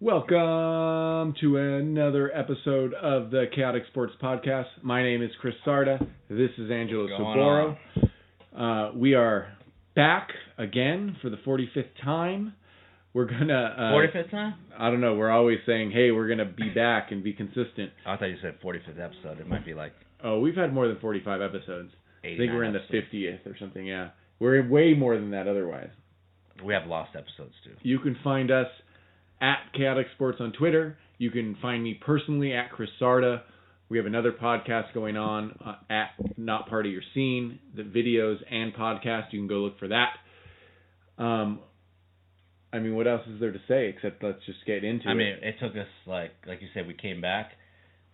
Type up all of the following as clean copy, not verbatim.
Welcome to another episode of the Chaotic Sports Podcast. My name is Chris Sarda. This is Angelo We are back again for the 45th time. We're gonna 45th time? I don't know. We're always saying, "Hey, we're gonna be back and be consistent." I thought you said 45th episode. It might be like. Oh, we've had more than 45 episodes. I think we're in the episodes. 50th or something. Yeah, we're way more than that otherwise. We have lost episodes too. You can find us at Chaotic Sports on Twitter. You can find me personally at Chris Sarda. We have another podcast going on at Not Part of Your Scene. The videos and podcast, you can go look for that. I mean, what else is there to say except let's just get into it. I mean, it took us, like you said, we came back,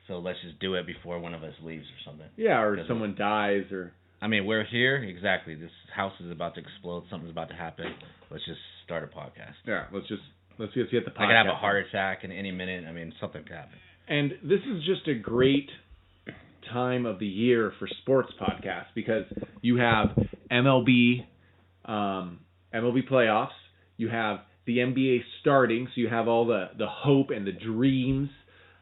so let's just do it before one of us leaves or something. Yeah, or someone dies or... I mean, we're here, exactly. This house is about to explode. Something's about to happen. Let's just start a podcast. Yeah, let's get the podcast. I could have a heart attack in any minute. I mean, something could happen. And this is just a great time of the year for sports podcasts because you have MLB playoffs. You have the NBA starting, so you have all the hope and the dreams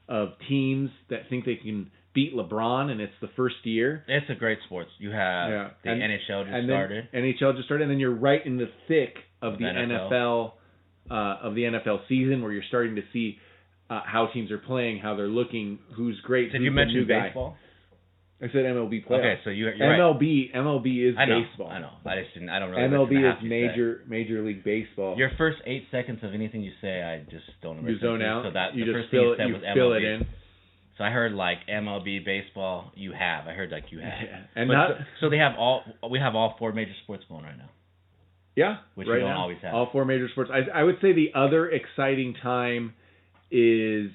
of teams that think they can beat LeBron, and it's the first year. It's a great sports. You have the NHL just started. NHL just started, and then you're right in the thick of the NFL season, where you're starting to see how teams are playing, how they're looking, who's great. Did you mention baseball? I said MLB playoffs. Okay, so you're MLB, right. MLB is baseball. I know. I don't really. MLB is Major League Baseball. Your first 8 seconds of anything you say, I just don't understand. You zone out. So that you the just first thing you said was MLB. fill it in. So I heard like MLB baseball. I heard like you have. Yeah. And so they have we have all 4 major sports going right now. Yeah, which right we don't now, always have. All 4 major sports. I would say the other exciting time is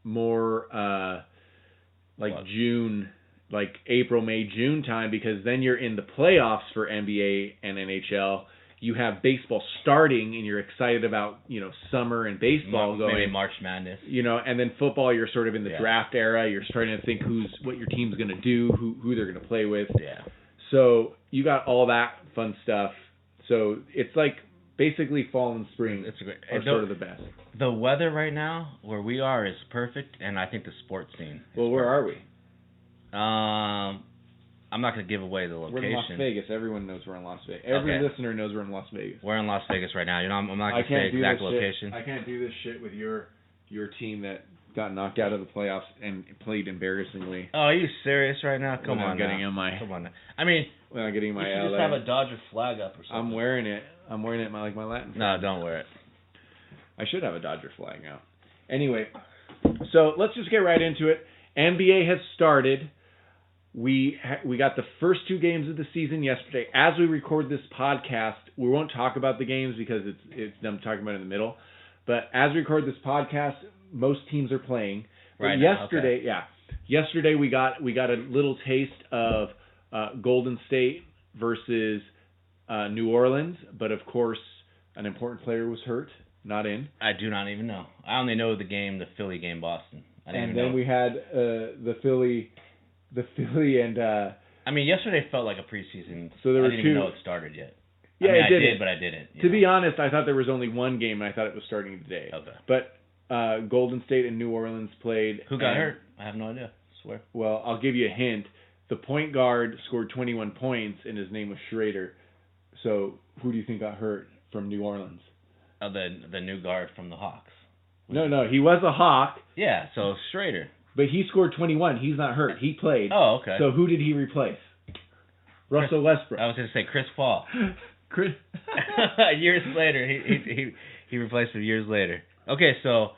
more like what? June, like April, May, June time, because then you're in the playoffs for NBA and NHL. You have baseball starting, and you're excited about summer and baseball going. Maybe March Madness. And then football, you're sort of in the draft era. You're starting to think what your team's going to do, who they're going to play with. Yeah. So you got all that fun stuff. So it's like basically fall and spring are sort of the best. The weather right now where we are is perfect, and I think the sports scene. Well, where are we? I'm not going to give away the location. We're in Las Vegas. Everyone knows we're in Las Vegas. Every listener knows we're in Las Vegas. We're in Las Vegas right now. I'm not going to say exact location. I can't do this shit with your team that got knocked out of the playoffs and played embarrassingly. Oh, are you serious right now? Come on, Come on. I mean, when I'm getting my you should just have a Dodger flag up or something. I'm wearing it like my Latin flag. No, don't wear it. I should have a Dodger flag now. Anyway, so let's just get right into it. NBA has started. We got the first 2 games of the season yesterday. As we record this podcast, we won't talk about the games because it's them talking about it in the middle. But as we record this podcast, most teams are playing. Right. Yesterday we got a little taste of Golden State versus New Orleans, but of course an important player was hurt, not in. I do not even know. I only know the Philly game, Boston. We had the Philly and. I mean, yesterday felt like a preseason. So there were I didn't even know it started yet. Yeah, I did, but I didn't. To be honest, I thought there was only one game, and I thought it was starting today. Okay. But Golden State and New Orleans played. Who got hurt? I have no idea. I swear. Well, I'll give you a hint. The point guard scored 21 points, and his name was Schrader. So who do you think got hurt from New Orleans? The new guard from the Hawks. No, he was a Hawk. Yeah, so Schrader. But he scored 21. He's not hurt. He played. Oh, okay. So who did he replace? Russell Westbrook. I was going to say Chris Paul. Chris. Years later, he replaced him years later. Okay, so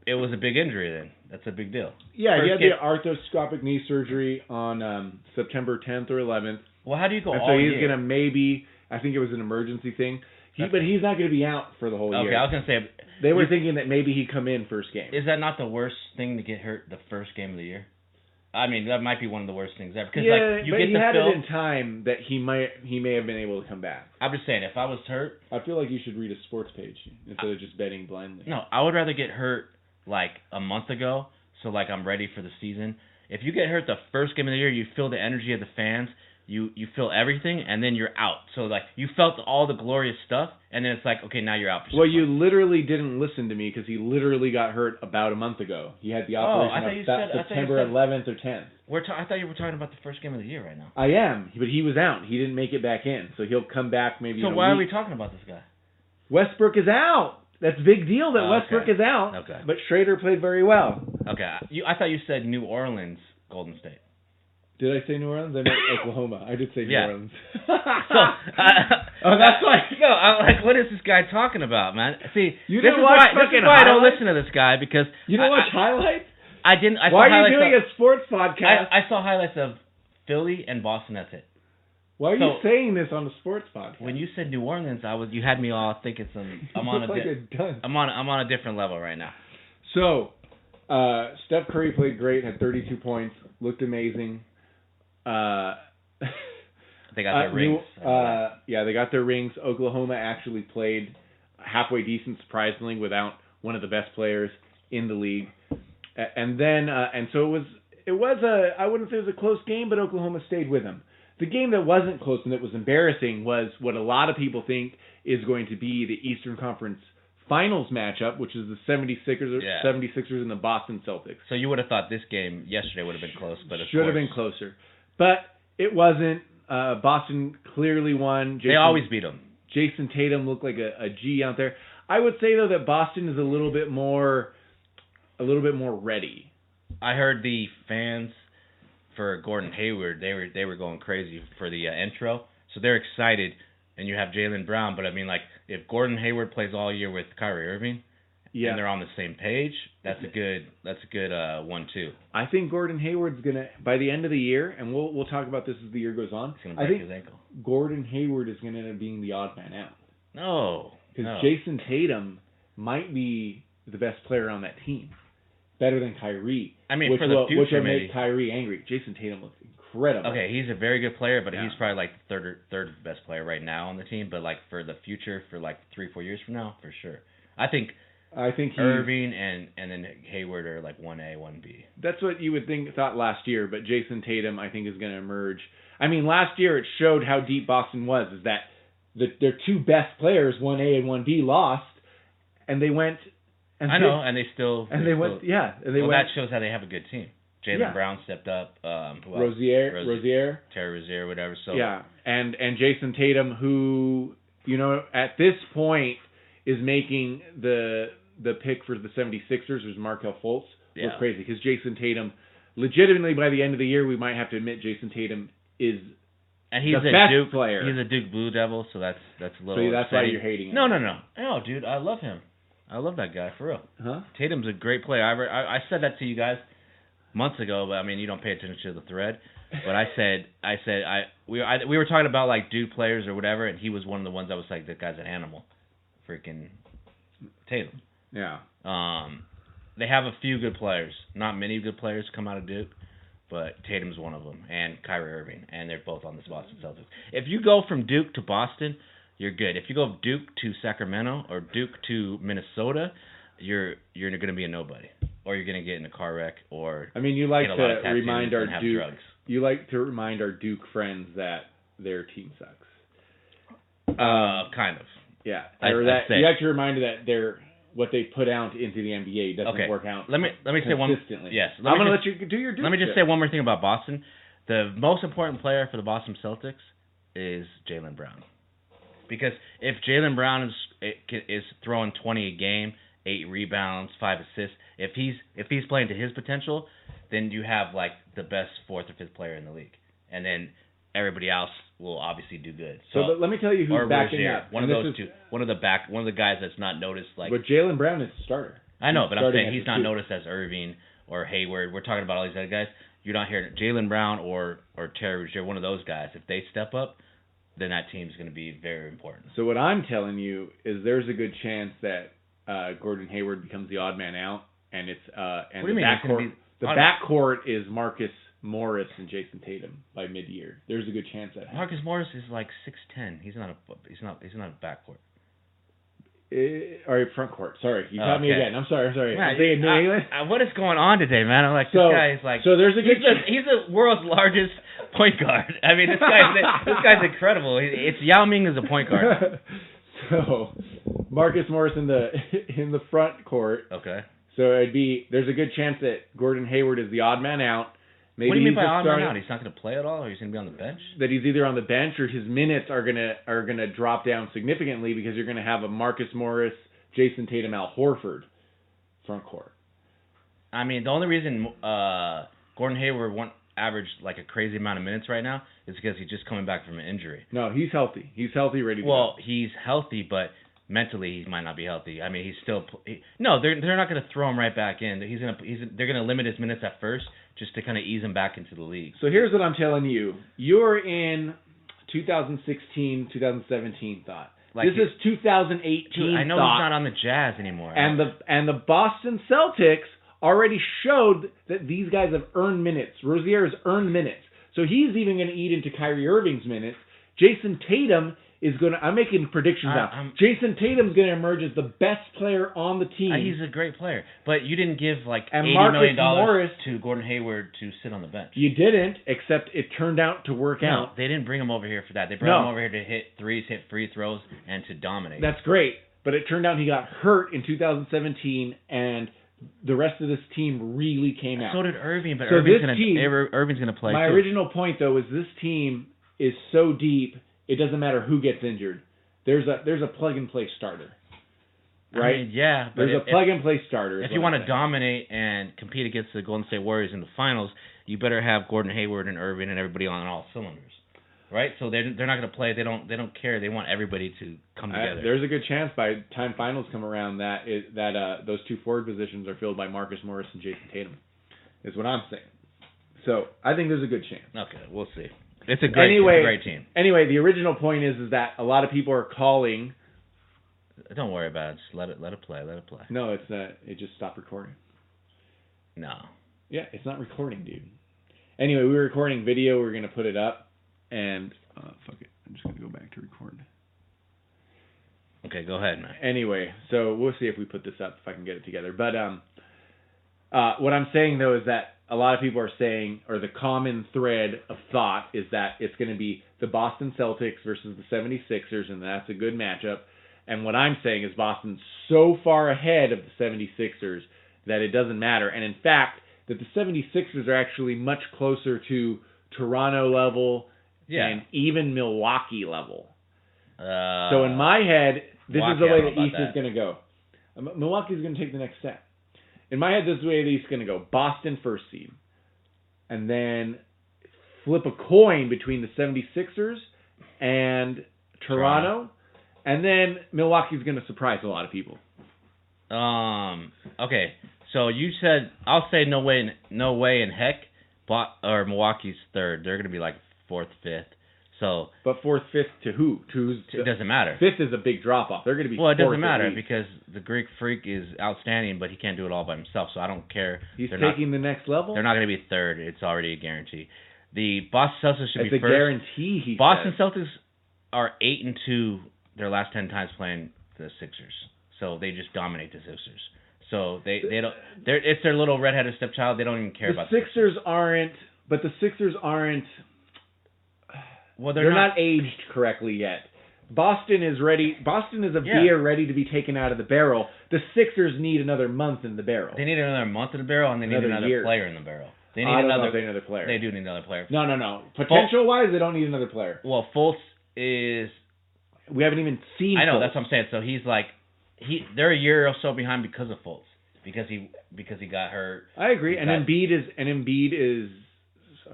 it was a big injury then. That's a big deal. Yeah, he had the arthroscopic knee surgery on September 10th or 11th. Well, how do you go all year? So he's going to maybe, I think it was an emergency thing. But he's not going to be out for the whole year. Okay, I was going to say. They were thinking that maybe he'd come in first game. Is that not the worst thing to get hurt the first game of the year? I mean, that might be one of the worst things ever. But he had it in time that he may have been able to come back. I'm just saying, if I was hurt... I feel like you should read a sports page instead of just betting blindly. No, I would rather get hurt like a month ago, so like I'm ready for the season. If you get hurt the first game of the year, you feel the energy of the fans. you feel everything, and then you're out. So, like, you felt all the glorious stuff, and then it's like, okay, now you're out for 6 months. You literally didn't listen to me because he literally got hurt about a month ago. He had the operation September 11th or 10th. I thought you were talking about the first game of the year right now. I am, but he was out. He didn't make it back in, so he'll come back maybe So in a why week. are we talking about this guy? Westbrook is out. That's a big deal that Westbrook is out. Okay. But Schrader played very well. Okay. I thought you said New Orleans, Golden State. Did I say New Orleans? I meant Oklahoma. I did say New Orleans. So, that's why. No, I'm like, what is this guy talking about, man? See, this is why I don't listen to this guy because you don't watch highlights. I didn't. Why are you doing a sports podcast? I saw highlights of Philly and Boston. That's it. Why are you saying this on a sports podcast? When you said New Orleans, you had me all thinking I'm on a different level right now. So, Steph Curry played great, had 32 points, looked amazing. They got their rings. They got their rings. Oklahoma actually played halfway decent, surprisingly, without one of the best players in the league. And then, so it was I wouldn't say it was a close game, but Oklahoma stayed with them. The game that wasn't close and that was embarrassing was what a lot of people think is going to be the Eastern Conference Finals matchup, which is the 76ers and the Boston Celtics. So you would have thought this game yesterday would have been close, but should have been closer. But it wasn't. Boston clearly won. They always beat them. Jason Tatum looked like a G out there. I would say though that Boston is a little bit more ready. I heard the fans for Gordon Hayward, they were going crazy for the intro, so they're excited. And you have Jaylen Brown, but I mean, like, if Gordon Hayward plays all year with Kyrie Irving, and they're on the same page, that's a good 1-2. I think Gordon Hayward's gonna, by the end of the year, and we'll talk about this as the year goes on. He's gonna break his ankle. Gordon Hayward is gonna end up being the odd man out. No, because Jason Tatum might be the best player on that team, better than Kyrie. I mean, for the future, which will make Kyrie angry. Jason Tatum looks incredible. Okay, he's a very good player, but he's probably like the third best player right now on the team. But like for the future, for like 3-4 years from now, for sure. I think Irving and then Hayward are like 1A, 1B. That's what you would thought last year, but Jason Tatum I think is going to emerge. I mean, last year it showed how deep Boston was. Is that their two best players, 1A and 1B, lost, and they went. And they still. That shows how they have a good team. Jaylen Brown stepped up. Rozier, Terry Rozier, whatever. So and Jason Tatum, who at this point is making the pick for the 76ers, was Markelle Fultz. Was crazy because Jason Tatum, legitimately by the end of the year, we might have to admit Jason Tatum is. And he's the a best Duke player. He's a Duke Blue Devil, so that's a little. So that's why you're hating him. No, dude, I love him. I love that guy for real. Huh? Tatum's a great player. I said that to you guys months ago, but I mean you don't pay attention to the thread. But we were talking about like Duke players or whatever, and he was one of the ones that was like, that guy's an animal, freaking Tatum. Yeah. They have a few good players, not many good players come out of Duke, but Tatum's one of them, and Kyrie Irving, and they're both on the Boston Celtics. If you go from Duke to Boston, you're good. If you go Duke to Sacramento or Duke to Minnesota, you're going to be a nobody, or you're going to get in a car wreck, or you like to remind our Duke drugs. You like to remind our Duke friends that their team sucks. Kind of. Yeah. You have to remind them that what they put out into the NBA doesn't work out. Let me say one. Yes. I'm going to let you do your Duke. Let me just say one more thing about Boston. The most important player for the Boston Celtics is Jaylen Brown. Because if Jaylen Brown is throwing 20 a game, 8 rebounds, 5 assists, if he's playing to his potential, then you have like the best 4th or 5th player in the league, and then everybody else will obviously do good. So let me tell you who's backing Rozier, up. One of those two. One of the guys that's not noticed. Like, but Jaylen Brown is the starter. I know, but I'm saying he's not noticed as Irving or Hayward. We're talking about all these other guys. You're not hearing Jaylen Brown or Terry Rozier, one of those guys. If they step up, then that team's going to be very important. So what I'm telling you is there's a good chance that Gordon Hayward becomes the odd man out, and it's and what do you mean? The backcourt is Marcus Morris and Jason Tatum by mid-year. There's a good chance that happens. Marcus Morris is like 6'10". He's not a backcourt. All right, front court. Sorry, you caught me again. I'm sorry. Man, I'm thinking New England. What is going on today, man? I'm like, this guy is like. So there's a good. He's the world's largest point guard. I mean, this guy's incredible. It's Yao Ming as a point guard. So Marcus Morris in the front court. Okay. So there's a good chance that Gordon Hayward is the odd man out. Maybe what do you mean by odd man out? He's not going to play at all, or he's going to be on the bench? That he's either on the bench or his minutes are gonna drop down significantly because you're going to have a Marcus Morris, Jason Tatum, Al Horford front court. I mean, the only reason Gordon Hayward won't average like a crazy amount of minutes right now is because he's just coming back from an injury. No, he's healthy. He's healthy, ready to go. Well, he's healthy, but mentally he might not be healthy. I mean, he's still no. They're not going to throw him right back in. They're going to limit his minutes at first just to kind of ease him back into the league. So here's what I'm telling you. You're in 2016, 2017 thought. Like this is 2018 dude, I know thought. He's not on the Jazz anymore. And the Boston Celtics already showed that these guys have earned minutes. Rozier has earned minutes. So he's even going to eat into Kyrie Irving's minutes. Jason Tatum is going to... I'm making predictions now. Jason Tatum's going to emerge as the best player on the team. He's a great player. But you didn't give like $80 million to Gordon Hayward to sit on the bench. You didn't, except it turned out to work out. They didn't bring him over here for that. They brought him over here to hit threes, hit free throws, and to dominate. That's great. But it turned out he got hurt in 2017, and the rest of this team really came out. So did Irving, but Irving's going to play My too. original point, though, is this team is so deep, it doesn't matter who gets injured. There's a plug-and-play starter. Right? I mean, yeah. But there's a plug-and-play starter. If you want to dominate and compete against the Golden State Warriors in the finals, you better have Gordon Hayward and Irving and everybody on all cylinders. Right? So they're not going to play. They don't care. They want everybody to come together. There's a good chance by the time finals come around that those two forward positions are filled by Marcus Morris and Jason Tatum. Is what I'm saying. So I think there's a good chance. Okay, we'll see. It's a great team. Anyway, the original point is that a lot of people are calling. Don't worry about it. Just let it play. Let it play. No, it's not. It just stopped recording. No. Yeah, it's not recording, dude. Anyway, we were recording video. We were gonna put it up, and fuck it. I'm just gonna go back to record. Okay, go ahead, man. Anyway, so we'll see if we put this up if I can get it together. But what I'm saying though is that a lot of people are saying, or the common thread of thought is that it's going to be the Boston Celtics versus the 76ers, and that's a good matchup. And what I'm saying is Boston's so far ahead of the 76ers that it doesn't matter. And in fact, that the 76ers are actually much closer to Toronto level and even Milwaukee level. So in my head, this is the way the East is going to go. Milwaukee's going to take the next step. In my head, this is the way the East is going to go. Boston first seed. And then flip a coin between the 76ers and Toronto. And then Milwaukee's going to surprise a lot of people. Okay. So you said, I'll say no way in heck, or Milwaukee's third. They're going to be like fourth, fifth. So, but fourth, fifth to who? It doesn't matter. Fifth is a big drop off. They're going to be. Well, it doesn't matter because the Greek Freak is outstanding, but he can't do it all by himself. So I don't care. He's taking the next level. They're not going to be third. It's already a guarantee. The Boston Celtics should be first. It's a guarantee. Boston Celtics are 8-2 their last 10 times playing the Sixers. So they just dominate the Sixers. So they don't. It's their little redheaded stepchild. They don't even care about the Sixers. But the Sixers aren't. Well, they're not aged correctly yet. Boston is ready. Boston is a beer ready to be taken out of the barrel. The Sixers need another month in the barrel. They need another month in the barrel, and they need another player in the barrel. They need another player. They do need another player. No. Potential-wise, they don't need another player. Well, Fultz is... We haven't even seen I know, Fultz. That's what I'm saying. So he's like... They're a year or so behind because of Fultz. Because he got hurt. I agree. And Embiid is...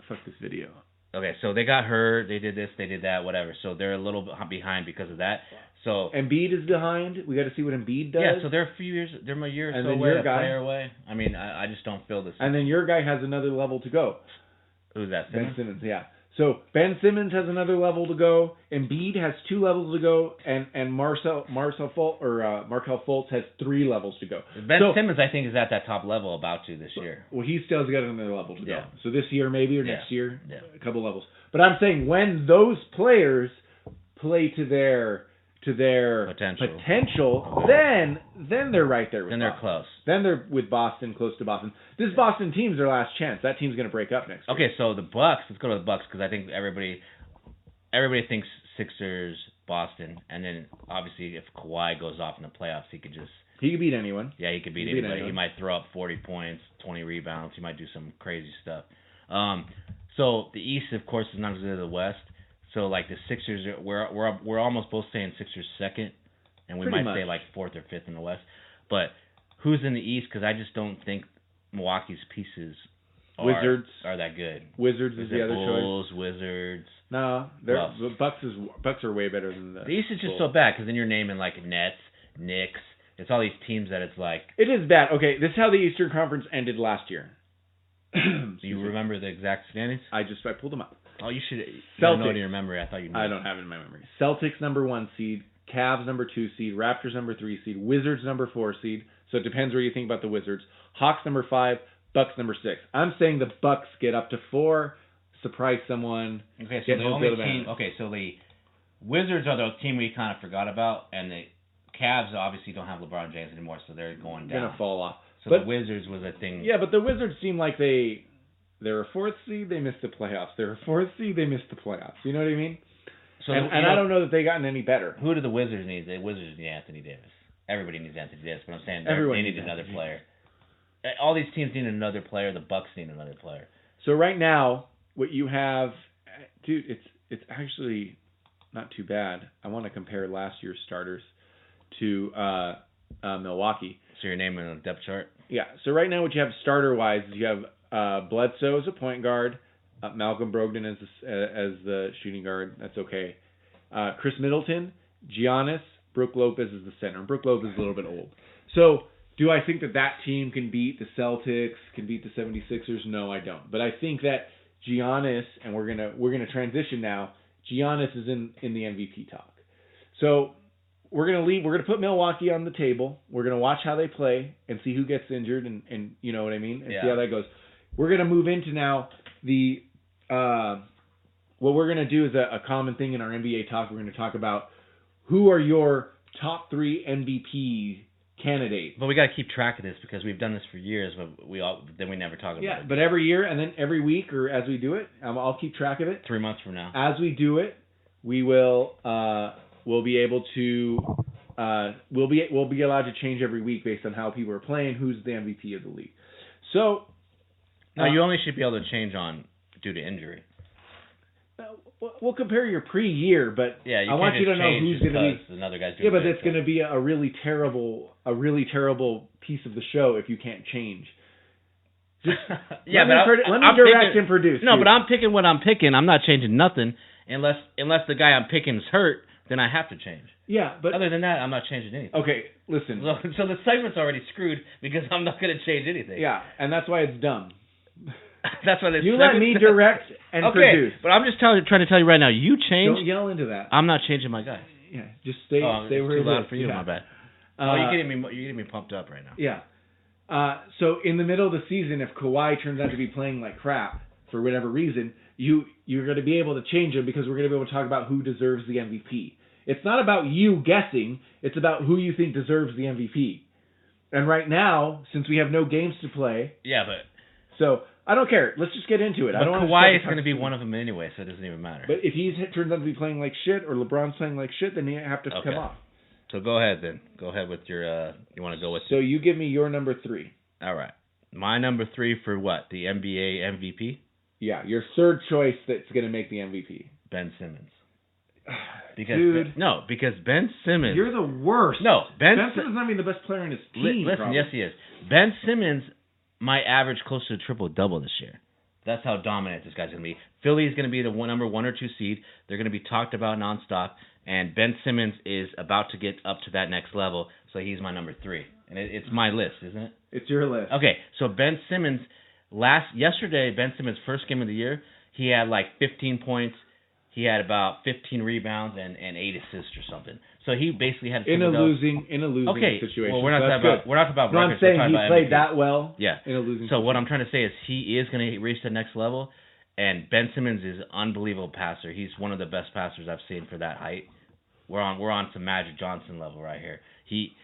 Fuck this video. Okay, so they got hurt, they did this, they did that, whatever. So they're a little bit behind because of that. So Embiid is behind. We got to see what Embiid does. Yeah, so they're a year or so away, a player away. I mean, I just don't feel this. And then your guy has another level to go. Who's that? Ben Simmons, yeah. So Ben Simmons has another level to go. Embiid has 2 levels to go, and Markelle Fultz has 3 levels to go. Simmons, I think, is at that top level about to this year. Well, he still's got another level to go. Yeah. So this year maybe or next year, a couple levels. But I'm saying when those players play to their to their potential, then they're right there with Then Boston. they're close. Then they're with Boston, close to Boston. This Boston team's their last chance. That team's going to break up next year. Okay, so the Bucks. Let's go to the Bucks because I think everybody thinks Sixers, Boston, and then obviously if Kawhi goes off in the playoffs, he could beat anyone. Yeah, he could beat anybody. He might throw up 40 points, 20 rebounds. He might do some crazy stuff. So the East, of course, is not as good as the West. So like the Sixers, we're almost both saying Sixers second, and we might say like fourth or fifth in the West. But who's in the East? Because I just don't think Milwaukee's pieces are that good. Wizards is the other Bulls, choice. Wizards. No, the Bucks are way better than the East is just Bulls. so bad because then you're naming like Nets, Knicks. It's all these teams that it's like. It is bad. Okay, this is how the Eastern Conference ended last year. Do you remember the exact standings? I pulled them up. Oh, you should. Celtics. Know it in your memory. I thought you knew. I don't have it in my memory. Celtics number 1 seed, Cavs number 2 seed, Raptors number 3 seed, Wizards number 4 seed. So it depends where you think about the Wizards. Hawks number 5, Bucks number 6. I'm saying the Bucks get up to 4, surprise someone. Okay, so the only team. Okay, so the Wizards are the team we kind of forgot about, and the Cavs obviously don't have LeBron James anymore, so they're going down. Gonna fall off. So the Wizards was a thing. Yeah, but the Wizards seem like they're a 4th seed, they missed the playoffs. They're a 4th seed, they missed the playoffs. You know what I mean? So and I don't know that they gotten any better. Who do the Wizards need? The Wizards need Anthony Davis. Everybody needs Anthony Davis, but I'm saying they need another player. All these teams need another player. The Bucks need another player. So right now, what you have, dude, it's actually not too bad. I want to compare last year's starters to Milwaukee. So you're naming a depth chart? Yeah. So right now, what you have starter-wise is you have Bledsoe as a point guard, Malcolm Brogdon as the shooting guard. That's okay. Chris Middleton, Giannis, Brook Lopez is the center. Brook Lopez is a little bit old. So do I think that team can beat the Celtics, can beat the 76ers? No, I don't. But I think that Giannis, and we're gonna transition now. Giannis is in the MVP talk. So we're gonna put Milwaukee on the table. We're gonna watch how they play and see who gets injured and you know what I mean, and see how that goes. We're gonna move into now the what we're gonna do is a common thing in our NBA talk. We're gonna talk about who are your top 3 MVP candidates. But we got to keep track of this because we've done this for years, but we never talk about it. Yeah, but every year and then every week or as we do it, I'll keep track of it. 3 months from now. As we do it, we will we'll be able to we'll be allowed to change every week based on how people are playing, who's the MVP of the league. So no, you only should be able to change due to injury. We'll compare your pre-year, but I want you to know who's going to be another guy's doing. Yeah, but it's going to be a really terrible piece of the show if you can't change. Just let me direct and produce. No, but I'm picking what I'm picking. I'm not changing nothing unless the guy I'm picking is hurt. Then I have to change. Yeah, but other than that, I'm not changing anything. Okay, listen. So the segment's already screwed because I'm not going to change anything. Yeah, and that's why it's dumb. That's why you let me direct and produce. But I'm just trying to tell you right now. You change. Don't yell into that. I'm not changing my guy. Yeah, just stay where it is. Too loud for you. My bad. You're getting me pumped up right now. Yeah. So in the middle of the season, if Kawhi turns out to be playing like crap for whatever reason, you're going to be able to change him because we're going to be able to talk about who deserves the MVP. It's not about you guessing. It's about who you think deserves the MVP. And right now, since we have no games to play. Yeah, but. So I don't care. Let's just get into it. But Kawhi is going to be one of them anyway, so it doesn't even matter. But if he turns out to be playing like shit, or LeBron's playing like shit, then you have to come off. So go ahead then. Go ahead with your. You want to go with? So you give me your number 3. All right. My number 3 for what? The NBA MVP? Yeah, your third choice that's going to make the MVP. Ben Simmons. Dude. Because Ben Simmons. You're the worst. No, Ben Simmons might be the best player in his team. Listen, probably. yes he is. Ben Simmons might average close to a triple-double this year. That's how dominant this guy's going to be. Philly's going to be the number 1 or 2 seed. They're going to be talked about nonstop. And Ben Simmons is about to get up to that next level, so he's my number 3. And it's my list, isn't it? It's your list. Okay, so Ben Simmons, yesterday, Ben Simmons' first game of the year, he had like 15 points. He had about 15 rebounds and 8 assists or something. So he basically had in a losing situation. Well, we're not talking about records. I'm saying he played that well. Yeah. In a losing. So what I'm trying to say is he is going to reach the next level, and Ben Simmons is an unbelievable passer. He's one of the best passers I've seen for that height. we're on some Magic Johnson level right here. He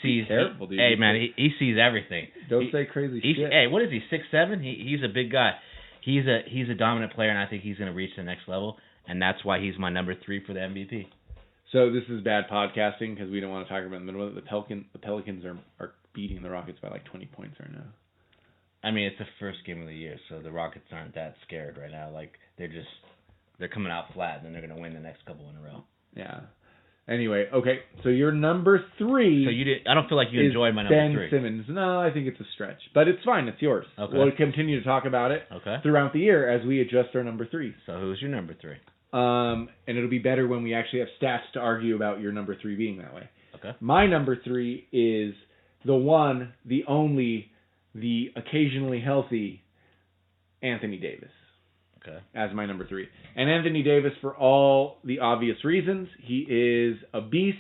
sees. Careful, dude. Hey man, he sees everything. Don't say crazy shit. Hey, what is he? 6'7"? He's a big guy. He's a dominant player, and I think he's going to reach the next level, and that's why he's my number 3 for the MVP. So this is bad podcasting because we don't want to talk about the middle. The Pelicans are beating the Rockets by like 20 points right now. I mean, it's the first game of the year, so the Rockets aren't that scared right now. Like they're coming out flat, and then they're going to win the next couple in a row. Yeah. Anyway, okay. So your number 3. So I don't feel like you enjoyed my number 3. Ben Simmons. No, I think it's a stretch, but it's fine. It's yours. Okay. We'll continue to talk about it throughout the year as we adjust our number 3. So who's your number 3? And it'll be better when we actually have stats to argue about your number 3 being that way. Okay. My number 3 is the one, the only, the occasionally healthy Anthony Davis. Okay. As my number 3. And Anthony Davis, for all the obvious reasons, he is a beast.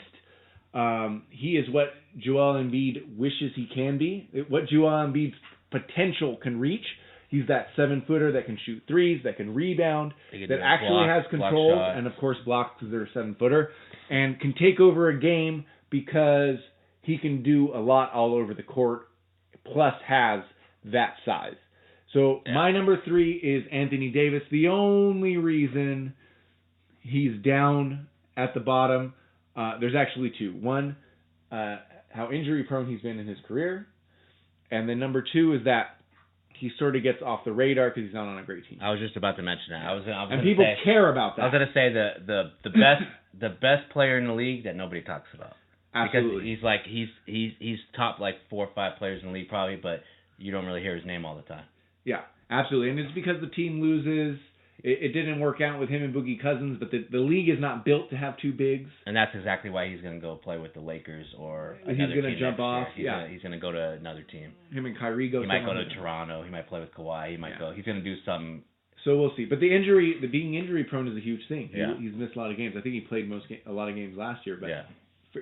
He is what Joel Embiid wishes he can be, what Joel Embiid's potential can reach. He's that 7-footer that can shoot threes, that can rebound, that actually has control, and of course blocks because they're a 7-footer, and can take over a game because he can do a lot all over the court, plus has that size. So my number 3 is Anthony Davis. The only reason he's down at the bottom, there's actually 2. One, how injury prone he's been in his career, and then number 2 is that he sort of gets off the radar because he's not on a great team. I was just about to mention that. And people care about that. I was going to say the best player in the league that nobody talks about. Absolutely. Because he's top like 4 or 5 players in the league probably, but you don't really hear his name all the time. Yeah, absolutely. And it's because the team loses. It didn't work out with him and Boogie Cousins, but the league is not built to have 2 bigs. And that's exactly why he's going to go play with the Lakers or he's going to jump off. He's going to go to another team. Him and Kyrie go. He might go to Toronto. He might play with Kawhi. He might go. He's going to do something. So we'll see. But the being injury prone is a huge thing. Yeah. He's missed a lot of games. I think he played a lot of games last year, but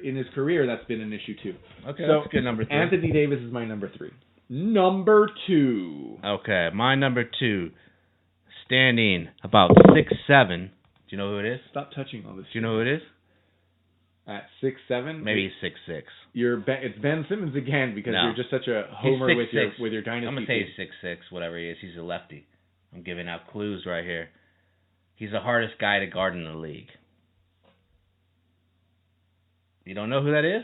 in his career that's been an issue too. Okay, so that's a good number 3. Anthony Davis is my number 3. Number 2. Okay, my number 2, standing about 6'7". Do you know who it is? Stop touching all this. Do you know who it is? At 6'7"? Maybe he's 6'6". It's Ben Simmons again because you're just such a homer with your dynasty. I'm gonna say he's 6'6", whatever he is. He's a lefty. I'm giving out clues right here. He's the hardest guy to guard in the league. You don't know who that is?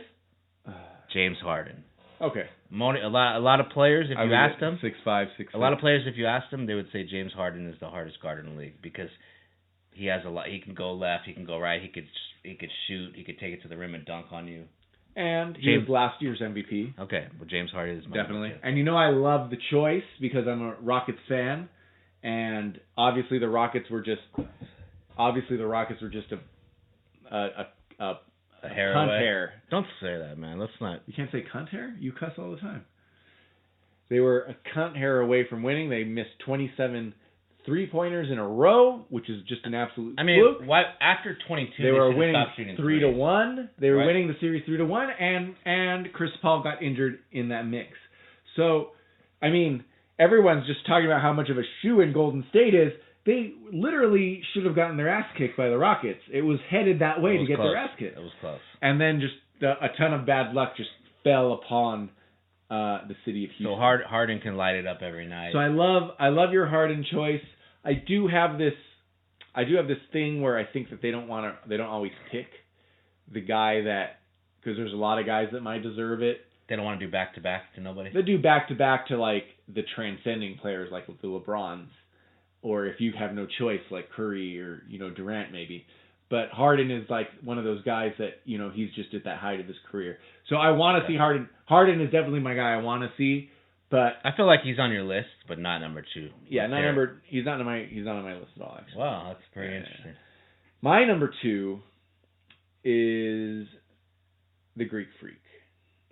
James Harden. Okay. A lot of players, if you asked them, 6'5", 6'6". A lot of players, if you asked them, they would say James Harden is the hardest guard in the league because he has a lot. He can go left, he can go right, he could shoot, he could take it to the rim and dunk on you. And he was last year's MVP. Okay, well James Harden is my definitely. And I love the choice because I'm a Rockets fan, and obviously the Rockets were just a hair cunt away. hair. Don't say that, man. Let's not. You can't say cunt hair? You cuss all the time. They were a cunt hair away from winning. They missed 27 3-pointers in a row, which is just an absolute fluke. Why after 22 they were winning 3-1. They were winning the series 3-1, and Chris Paul got injured in that mix. So, I mean, everyone's just talking about how much of a shoe-in Golden State is. They literally should have gotten their ass kicked by the Rockets. It was headed that way to get their ass kicked. It was close. And then just a ton of bad luck just fell upon the city of Houston. So Harden can light it up every night. So I love your Harden choice. I do have this thing where I think that they don't always pick the guy that, because there's a lot of guys that might deserve it. They don't want to do back-to-back to nobody? They do back-to-back to like the transcending players like the LeBrons. Or if you have no choice, like Curry or, Durant maybe. But Harden is like one of those guys that, he's just at that height of his career. So I want to see Harden. Harden is definitely my guy I want to see. But I feel like he's on your list, but not number 2. Yeah, he's not on my list at all, actually. Wow, that's pretty interesting. My number 2 is the Greek Freak.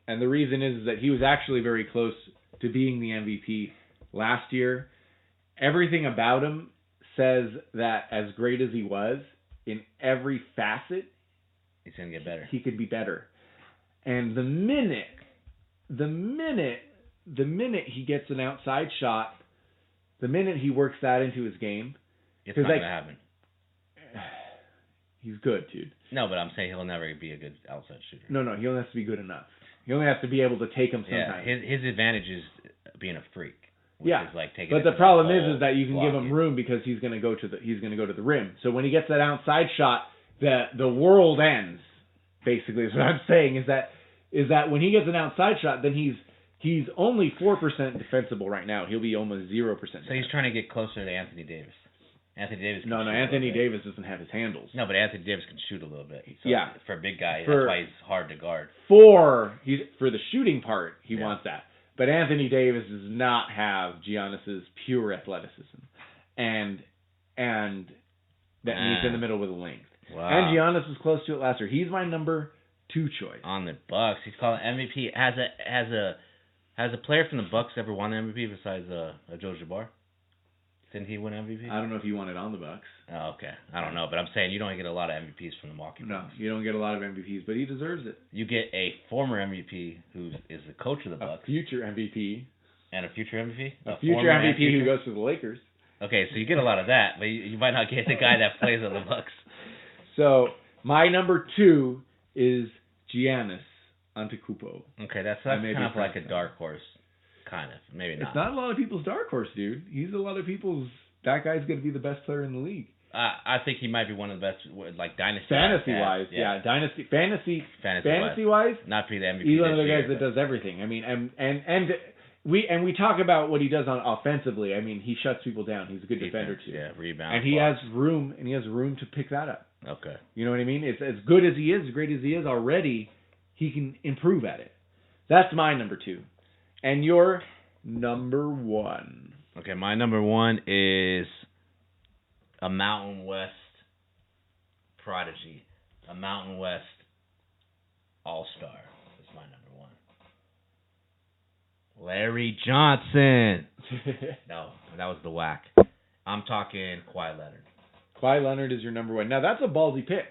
And the reason is that he was actually very close to being the MVP last year. Everything about him says that as great as he was, in every facet, he's going to get better. He could be better. And the minute he gets an outside shot, the minute he works that into his game, it's not going to happen. He's good, dude. No, but I'm saying he'll never be a good outside shooter. No, he only has to be good enough. He only has to be able to take him sometimes. Yeah, his advantage is being a freak. Which is like taking but the problem is that you can give him room because he's going to go to the rim. So when he gets that outside shot, the world ends. Basically, is what I'm saying is that when he gets an outside shot, then he's only 4% defensible right now. He'll be almost 0%. So he's trying to get closer to Anthony Davis. Anthony Davis. Anthony Davis doesn't have his handles. No, but Anthony Davis can shoot a little bit. So for a big guy, that's why he's hard to guard. For the shooting part, he wants that. But Anthony Davis does not have Giannis's pure athleticism, and that meets in the middle with a length. Wow. And Giannis was close to it last year. He's my number 2 choice on the Bucks. He's called MVP. Has a player from the Bucks ever won the MVP besides Joe Jabbar? Didn't he win MVP? I don't know if he won it on the Bucks. Oh, okay. I don't know, but I'm saying you don't get a lot of MVPs from the Milwaukee Bucks. No, you don't get a lot of MVPs, but he deserves it. You get a former MVP who is the coach of the Bucks. A future MVP. And a future MVP? A future MVP who goes to the Lakers. Okay, so you get a lot of that, but you might not get the guy that plays on the Bucks. So my number 2 is Giannis Antetokounmpo. Okay, that's kind of like a dark horse. Kind of. Maybe not. It's not a lot of people's dark horse, dude. He's a lot of people's... That guy's going to be the best player in the league. I think he might be one of the best, like, dynasty. Fantasy-wise, dynasty. Fantasy-wise, not be the MVP. He's one of the guys that does everything. I mean, and we talk about what he does on offensively. I mean, he shuts people down. He's a good defender, too. Yeah, rebound. And he has room to pick that up. Okay. You know what I mean? It's as good as he is, as great as he is already, he can improve at it. That's my number 2. And your number 1. Okay, my number 1 is a Mountain West prodigy, a Mountain West all-star. That's my number 1. Larry Johnson. No, that was the whack. I'm talking Kawhi Leonard. Kawhi Leonard is your number 1. Now that's a ballsy pick.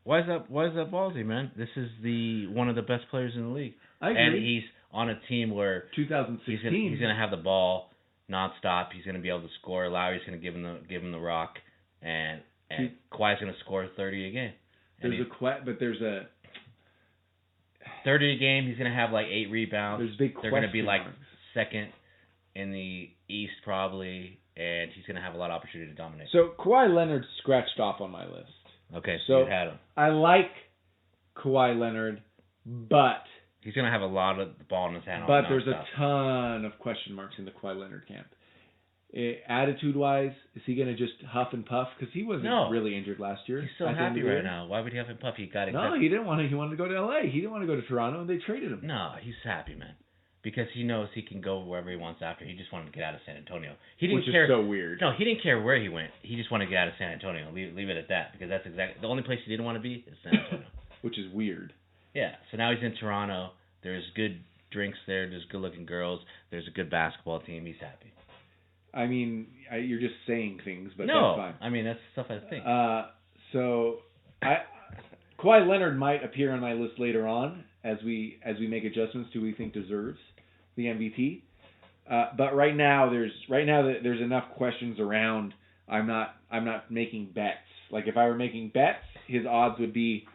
Why is that ballsy, man? This is one of the best players in the league. I agree. And he's on a team where 2016 he's gonna have the ball nonstop. He's gonna be able to score. Lowry's gonna give him the rock, and Kawhi's gonna score 30 a game. There's a 30 a game. He's gonna have like 8 rebounds. There's big. They're gonna be like second in the East probably, and he's gonna have a lot of opportunity to dominate. So Kawhi Leonard scratched off on my list. Okay, so you had him. I like Kawhi Leonard, but he's going to have a lot of the ball in his hand. But there's a ton of question marks in the Kawhi Leonard camp. Attitude-wise, is he going to just huff and puff? Because he wasn't really injured last year. He's so happy right now. Why would he huff and puff? He didn't want to. He wanted to go to L.A. He didn't want to go to Toronto, and they traded him. No, he's happy, man. Because he knows he can go wherever he wants after. He just wanted to get out of San Antonio. Which is so weird. No, he didn't care where he went. He just wanted to get out of San Antonio. Leave it at that. Because that's exactly the only place he didn't want to be is San Antonio. Which is weird. Yeah. So now he's in Toronto. There's good drinks there. There's good-looking girls. There's a good basketball team. He's happy. I mean, you're just saying things, but no, that's fine. I mean, that's stuff I think. Kawhi Leonard might appear on my list later on as we make adjustments to who we think deserves the MVP. But right now there's enough questions around. I'm not making bets. Like if I were making bets, his odds would be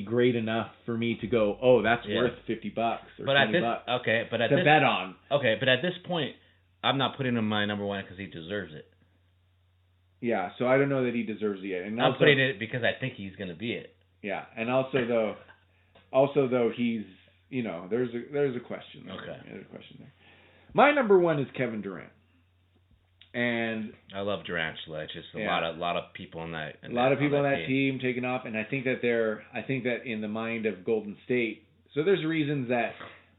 great enough for me to go, oh, that's worth $50 or $20. Okay, but at bet on. Okay, but at this point, I'm not putting him my number 1 because he deserves it. Yeah, so I don't know that he deserves it yet. And I'm putting it because I think he's going to be it. Yeah, and also though he's, there's a question there. Okay. There's a question there. My number 1 is Kevin Durant. And I love Durant. It's just a lot of people on that. A lot of people on that team taking off, and I think that in the mind of Golden State. So there's reasons that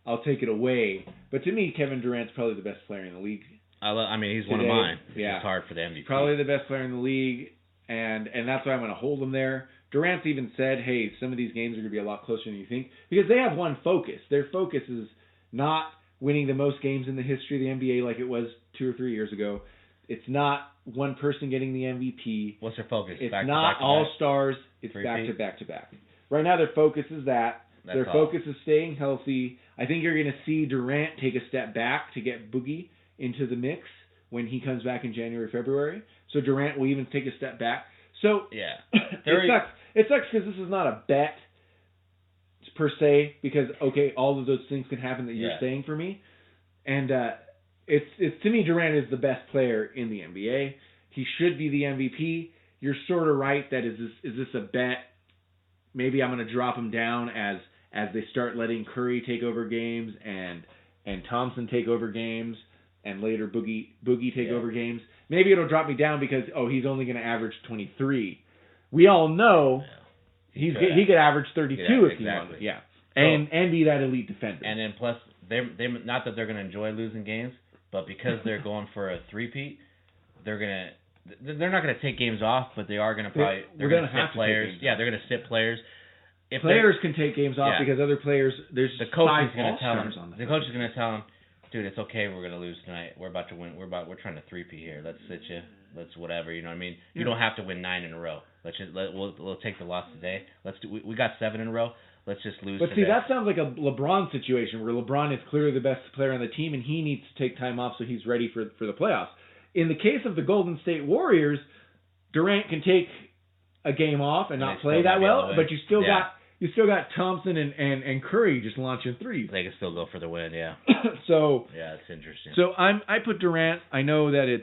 I'll take it away, but to me, Kevin Durant's probably the best player in the league. I mean, he's one of mine. It's hard for the MVP. Probably the best player in the league, and that's why I'm going to hold him there. Durant's even said, hey, some of these games are going to be a lot closer than you think, because they have one focus. Their focus is not winning the most games in the history of the NBA like it was 2 or 3 years ago. It's not one person getting the MVP. What's their focus? It's not all-stars. It's back-to-back-to-back. Right now, their focus is that. Their focus is staying healthy. I think you're going to see Durant take a step back to get Boogie into the mix when he comes back in January, February. So Durant will even take a step back. So yeah, it sucks because this is not a bet per se, because okay, all of those things can happen that you're saying for me, and it's to me, Durant is the best player in the NBA. He should be the MVP. You're sort of right that is this a bet? Maybe I'm going to drop him down as they start letting Curry take over games and Thompson take over games and later Boogie take over games. Maybe it'll drop me down because he's only going to average 23. We all know he could average 32 if he wanted. Yeah, and be that elite defender. And then plus they not that they're going to enjoy losing games, but because they're going for a three-peat, they're not going to take games off, but they are going to probably they're going to sit players. Yeah, they're going to sit players. If players can take games off because other players, there's the coach is going to tell them. The coach is going to tell them, dude, it's okay. We're going to lose tonight. We're about to win. We're trying to three-peat here. Let's sit you. Let's whatever. You know what I mean? You don't have to win 9 in a row. We'll take the loss today. We got 7 in a row. Let's just lose. But see, that sounds like a LeBron situation where LeBron is clearly the best player on the team and he needs to take time off so he's ready for the playoffs. In the case of the Golden State Warriors, Durant can take a game off and not play that well, but you still got Thompson and Curry just launching threes. They can still go for the win, yeah. So it's interesting. So I put Durant. I know that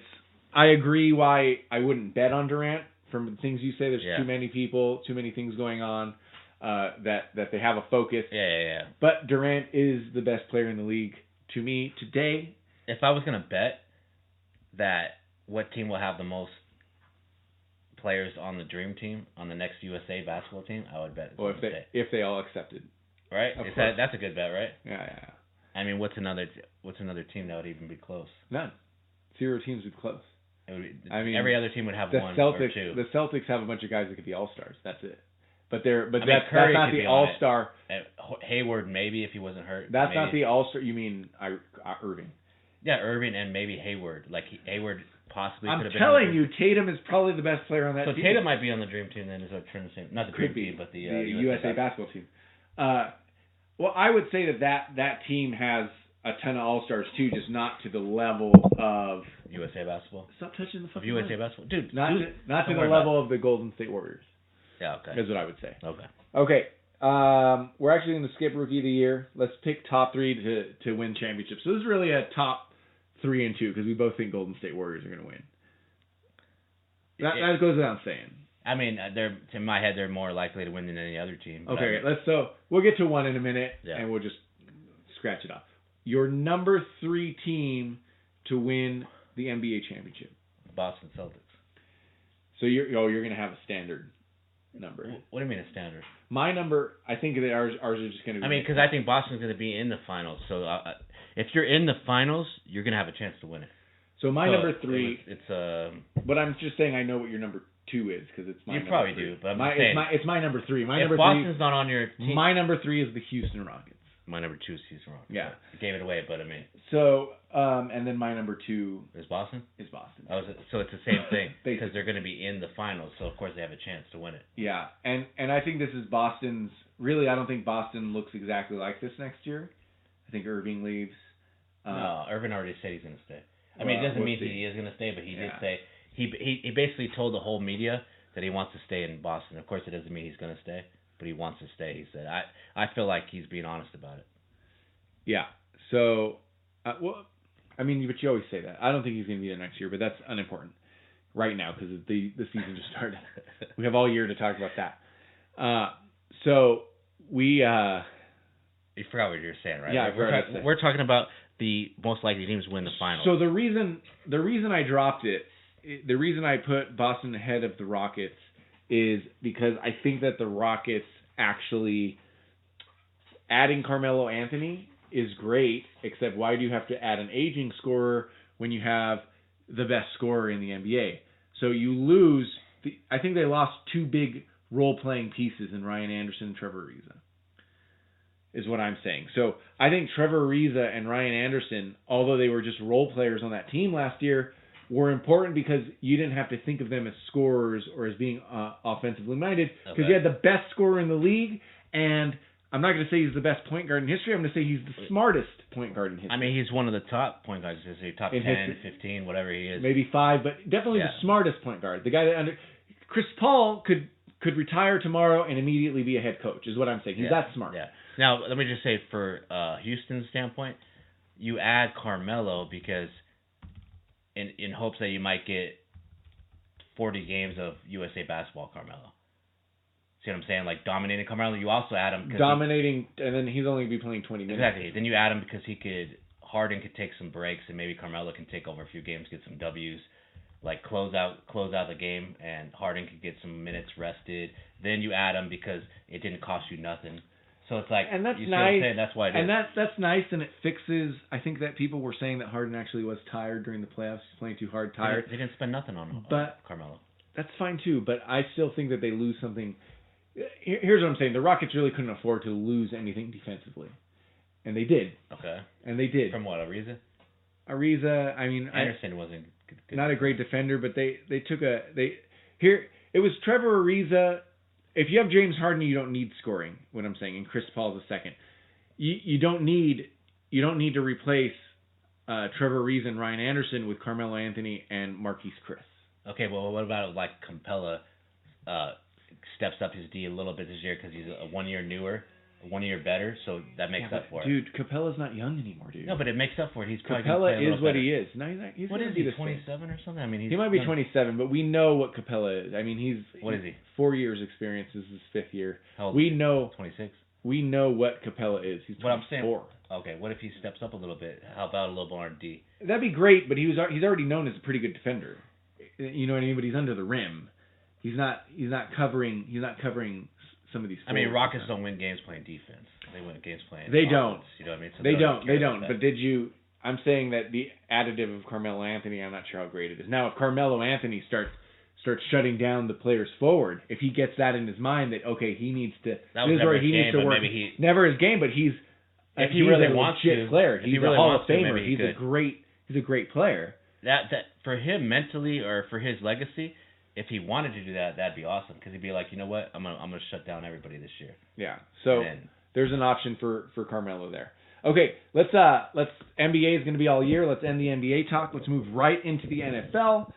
I agree why I wouldn't bet on Durant from the things you say. There's too many people, too many things going on that they have a focus. Yeah. But Durant is the best player in the league to me today. If I was gonna bet that what team will have the most players on the dream team on the next USA basketball team, I would bet. Well, if they all accepted, right? That's a good bet, right? Yeah. I mean, what's another team that would even be close? None. 0 teams would be close. Every other team would have one or two. The Celtics have a bunch of guys that could be all-stars. That's it. But that's not the all-star. Hayward maybe if he wasn't hurt. That's not the all-star. You mean Irving? Yeah, Irving and maybe Hayward. Like Hayward possibly could have been. I'm telling you, Tatum is probably the best player on that team. So Tatum might be on the dream team then. Is what I'm trying to say. Not the dream team, but the USA basketball team. Well, I would say that team has a ton of all-stars too, just not to the level of USA basketball. Stop touching the fucking USA basketball, dude. Not to the level of the Golden State Warriors. Yeah, okay. Is what I would say. Okay. We're actually going to skip Rookie of the Year. Let's pick top 3 to win championships. So this is really a top 3 and 2 because we both think Golden State Warriors are going to win. That goes without saying. I mean, in my head, they're more likely to win than any other team. Okay, so we'll get to 1 in a minute, and we'll just scratch it off. Your number 3 team to win the NBA championship. Boston Celtics. So you're going to have a standard number. What do you mean a standard? My number, I think that ours are just going to be... I mean, because I think Boston's going to be in the finals. So if you're in the finals, you're going to have a chance to win it. So number 3... But I'm just saying I know what your number 2 is because it's my you number probably 3. do, but I'm saying... It's my number 3. If Boston's not on your team... My number 3 is the Houston Rockets. My number 2 is Houston Rockets. Yeah. I gave it away, but I mean... So, and then my number 2... Is Boston? Is Boston. So it's the same thing because they're going to be in the finals, so of course they have a chance to win it. Yeah, and I think this is Boston's... Really, I don't think Boston looks exactly like this next year. I think Irving leaves. No, Irving already said he's going to stay. I mean, it doesn't mean he is going to stay, but he did say... He basically told the whole media that he wants to stay in Boston. Of course, it doesn't mean he's going to stay, but he wants to stay. He said, I feel like he's being honest about it. Yeah. So, well, I mean, but you always say that. I don't think he's going to be there next year, but that's unimportant right now because the season just started. We have all year to talk about that. So we... You forgot what you were saying, right? Yeah, we're talking about the most likely teams win the finals. So the reason I dropped it, the reason I put Boston ahead of the Rockets is because I think that the Rockets actually adding Carmelo Anthony is great, except why do you have to add an aging scorer when you have the best scorer in the NBA? So you lose. I think they lost 2 big role-playing pieces in Ryan Anderson and Trevor Ariza, is what I'm saying. So I think Trevor Ariza and Ryan Anderson, although they were just role players on that team last year, were important because you didn't have to think of them as scorers or as being offensively minded because you had the best scorer in the league, and I'm not going to say he's the best point guard in history. I'm going to say he's the smartest point guard in history. I mean, he's one of the top point guards in history, top 10, 15, whatever he is. Maybe 5, but definitely the smartest point guard. The guy that Chris Paul could retire tomorrow and immediately be a head coach, is what I'm saying. He's that smart. Yeah. Now, let me just say, for Houston's standpoint, you add Carmelo because in hopes that you might get 40 games of USA basketball Carmelo. See what I'm saying? Like, dominating Carmelo. You also add him because dominating, and then he's only be playing 20 minutes. Exactly. Then you add him because Harden could take some breaks, and maybe Carmelo can take over a few games, get some W's, like close out the game, and Harden could get some minutes rested. Then you add him because it didn't cost you nothing. So it's like, and that's you nice. That's why it and is. that's nice, and it fixes. I think that people were saying that Harden actually was tired during the playoffs. He's playing too hard, tired. They didn't spend nothing on Carmelo. That's fine too, but I still think that they lose something. Here's what I'm saying: the Rockets really couldn't afford to lose anything defensively, and they did. Okay. And they did. From what, Ariza? Ariza, I mean, Anderson wasn't good. Not a great defender, but they took it was Trevor Ariza. If you have James Harden, you don't need scoring. What I'm saying, and Chris Paul's a second. You don't need to replace Trevor Ariza and Ryan Anderson with Carmelo Anthony and Marquise Chris. Okay, well, what about like Capella steps up his D a little bit this year because he's a 1 year newer, 1 year better, so that makes up for it. Dude, Capella's not young anymore, dude. No, but it makes up for it. He's probably Capella is what better. he is. No, he's what gonna is be he? the 27 or something? I mean, he might be 27, but we know what Capella is. I mean, what is he? 4 years experience. This is his fifth year. How old we is he? know 26. We know what Capella is. He's 24. What I'm saying. Okay, what if he steps up a little bit? How about a little more D? That'd be great, but he's already known as a pretty good defender. You know what I mean? But he's under the rim. He's not covering some of these. I mean, Rockets don't win games playing defense. They win games playing. They offense, don't. You know what I mean? So they don't. But did you? I'm saying that the additive of Carmelo Anthony, I'm not sure how great it is. Now, if Carmelo Anthony starts shutting down the players forward, if he gets that in his mind that okay, he needs to. That was never his game, but work. Maybe he never his game, but he's. If he really wants to, player. He's a Hall of Famer. He's a great player. That for him mentally or for his legacy, if he wanted to do that, that'd be awesome because he'd be like, you know what, I'm gonna shut down everybody this year. Yeah. So there's an option for Carmelo there. Okay, let's NBA is going to be all year. Let's end the NBA talk. Let's move right into the NFL.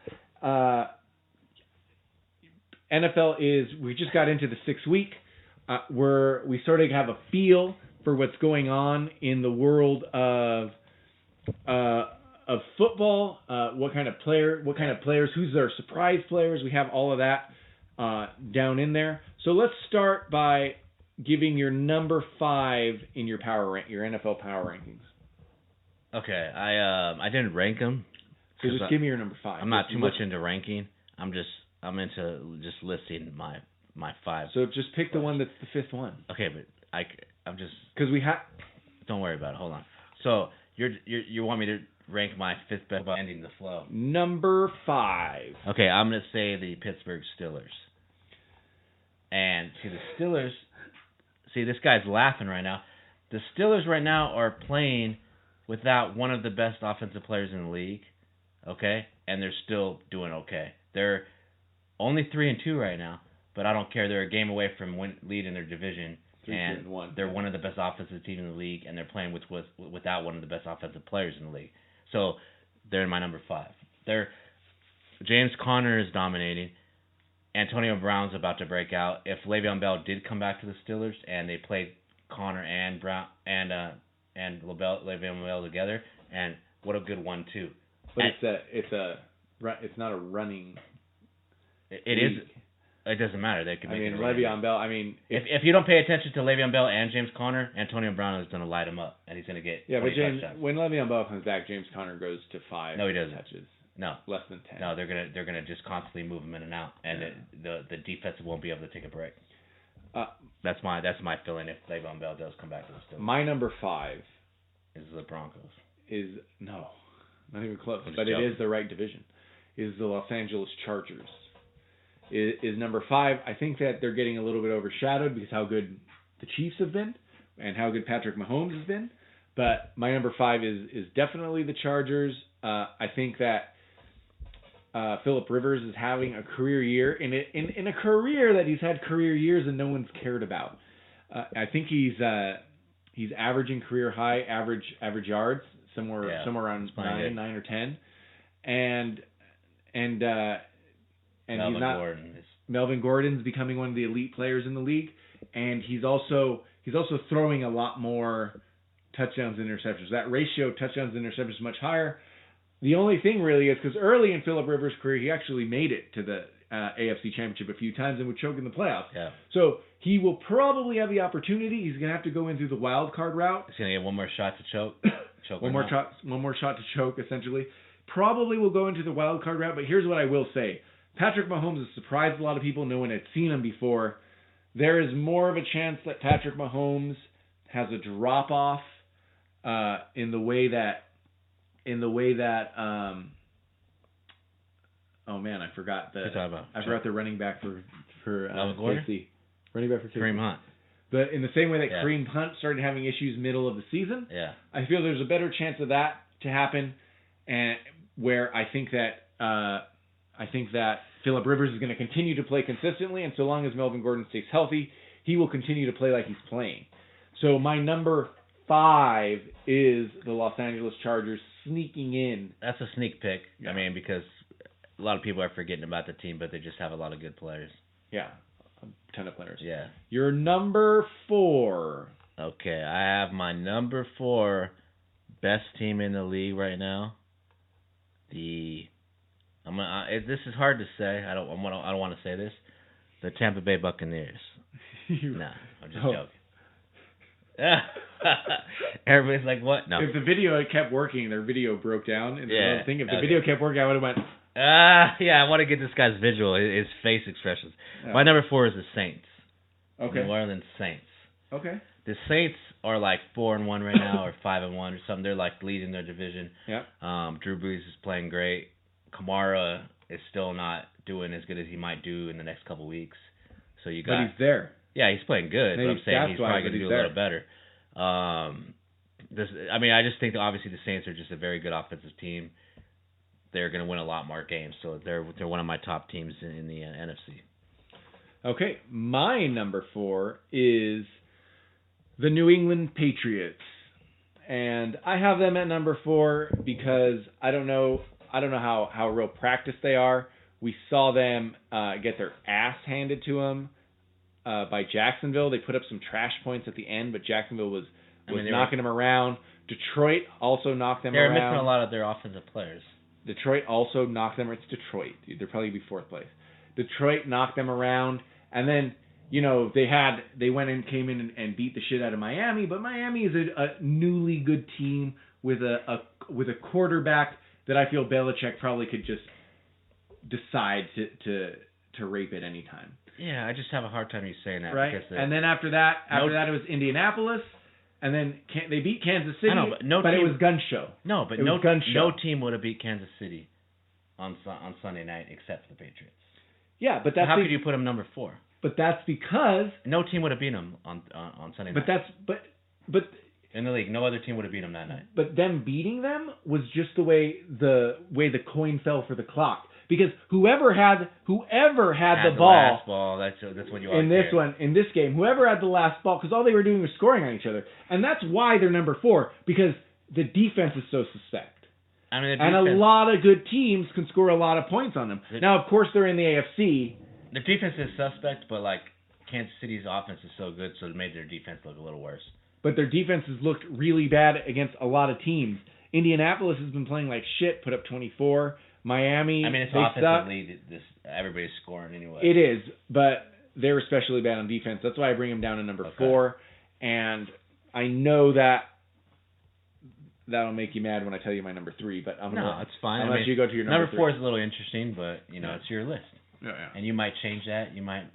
NFL we just got into the 6th week. We sort of have a feel for what's going on in the world of football. What kind of players? Who's their surprise players? We have all of that down in there. So let's start by giving your number 5 in your NFL power rankings. Okay, I didn't rank them. So just give me your number 5. I'm not too much into ranking. I'm into just listing my 5. So just pick the one that's the 5th one. Okay, but I'm just because we have. Don't worry about it. Hold on. So you want me to rank my 5th best by ending the flow? Number 5. Okay, I'm gonna say the Pittsburgh Steelers. And see the Steelers. See, this guy's laughing right now. The Steelers right now are playing without one of the best offensive players in the league. Okay, and they're still doing okay. They're only 3-2 right now, but I don't care. They're a game away from leading their division. 3-1. They're one of the best offensive teams in the league, and they're playing without one of the best offensive players in the league. So they're in my number 5. James Conner is dominating. Antonio Brown's about to break out. If Le'Veon Bell did come back to the Steelers and they played Conner and Brown and Le'Veon Bell together, and what a good 1-2. But it's not a running. It is. It doesn't matter. They could make it. Le'Veon Bell. If you don't pay attention to Le'Veon Bell and James Conner, Antonio Brown is going to light him up, and he's going to get. Yeah, but when Le'Veon Bell comes back, James Conner goes to 5. No, he doesn't. Touches. No, less than 10. No, they're gonna just constantly move him in and out, and the defense won't be able to take a break. That's my feeling if Le'Veon Bell does come back to the Steelers. My number 5 is the Broncos. No, not even close. But joking. It is the right division. Is the Los Angeles Chargers. Is number 5. I think that they're getting a little bit overshadowed because how good the Chiefs have been and how good Patrick Mahomes has been. But my number 5 is definitely the Chargers. I think that Phillip Rivers is having a career year in a career that he's had career years and no one's cared about. I think he's averaging career high average yards somewhere around 9 or 10, and he's not. Gordon is Melvin Gordon's becoming one of the elite players in the league, and he's also throwing a lot more touchdowns and interceptions. That ratio of touchdowns and interceptions is much higher. The only thing really is because early in Phillip Rivers' career, he actually made it to the AFC Championship a few times and would choke in the playoffs. Yeah. So he will probably have the opportunity. He's going to have to go in through the wild card route. He's going to get one more shot to choke. One more shot to choke, essentially. Probably will go into the wild card route, but here's what I will say. Patrick Mahomes has surprised a lot of people. No one had seen him before. There is more of a chance that Patrick Mahomes has a drop-off in the way that oh man, I forgot the running back for KC. Running back for KC. Kareem Hunt. But in the same way that Kareem Hunt started having issues middle of the season, I feel there's a better chance of that to happen, and where I think that Phillip Rivers is going to continue to play consistently, and so long as Melvin Gordon stays healthy, he will continue to play like he's playing. So my number 5 is the Los Angeles Chargers sneaking in. That's a sneak pick. Yeah. I mean, because a lot of people are forgetting about the team, but they just have a lot of good players. Yeah, a ton of players. Yeah. Your number 4. Okay, I have my number 4 best team in the league right now. This is hard to say. I don't want to say this. The Tampa Bay Buccaneers. No, I'm just joking. Everybody's like, what? No. If the video kept working, their video broke down. And if the video kept working, I would have went. Yeah, I want to get this guy's visual, his face expressions. Yeah. My number 4 is the Saints. Okay. New Orleans Saints. Okay. The Saints are like 4-1 right now, or 5-1 or something. They're like leading their division. Yeah. Drew Brees is playing great. Kamara is still not doing as good as he might do in the next couple weeks. So you got. But he's there. Yeah, he's playing good. But I'm saying he's probably going to do a little better. I just think that obviously the Saints are just a very good offensive team. They're going to win a lot more games, so they're one of my top teams in the NFC. Okay, my number 4 is the New England Patriots, and I have them at number 4 because I don't know how real practiced they are. We saw them get their ass handed to them by Jacksonville. They put up some trash points at the end, but Jacksonville was knocking them around. Detroit also knocked them around. They're missing a lot of their offensive players. Detroit also knocked them. It's Detroit. They're probably be 4th place. Detroit knocked them around, and then they went and came in and beat the shit out of Miami. But Miami is a newly good team with a quarterback that I feel Belichick probably could just decide to rape at any time. Yeah, I just have a hard time you saying that. Right. And then after that it was Indianapolis. And then they beat Kansas City, but it was gun show. No, but no team would have beat Kansas City on Sunday night except for the Patriots. Yeah, but how could you put them number 4? But that's because no team would have beat them on Sunday night. But in the league, no other team would have beat them that night. But them beating them was just the way the coin fell for the clock. Because whoever had the ball, last ball, that's what you in this game, whoever had the last ball, because all they were doing was scoring on each other, and that's why they're number 4, because the defense is so suspect. I mean, and a lot of good teams can score a lot of points on them. Now, of course, they're in the AFC. The defense is suspect, but like Kansas City's offense is so good, so it made their defense look a little worse. But their defenses looked really bad against a lot of teams. Indianapolis has been playing like shit, put up 24. Miami, it's offensive lead. Everybody's scoring anyway. It is, but they're especially bad on defense. That's why I bring them down to number 4. And I know that'll make you mad when I tell you my number 3. But it's fine. I'll let you go to your number 3. 4 is a little interesting, but it's your list. Yeah. And you might change that. You might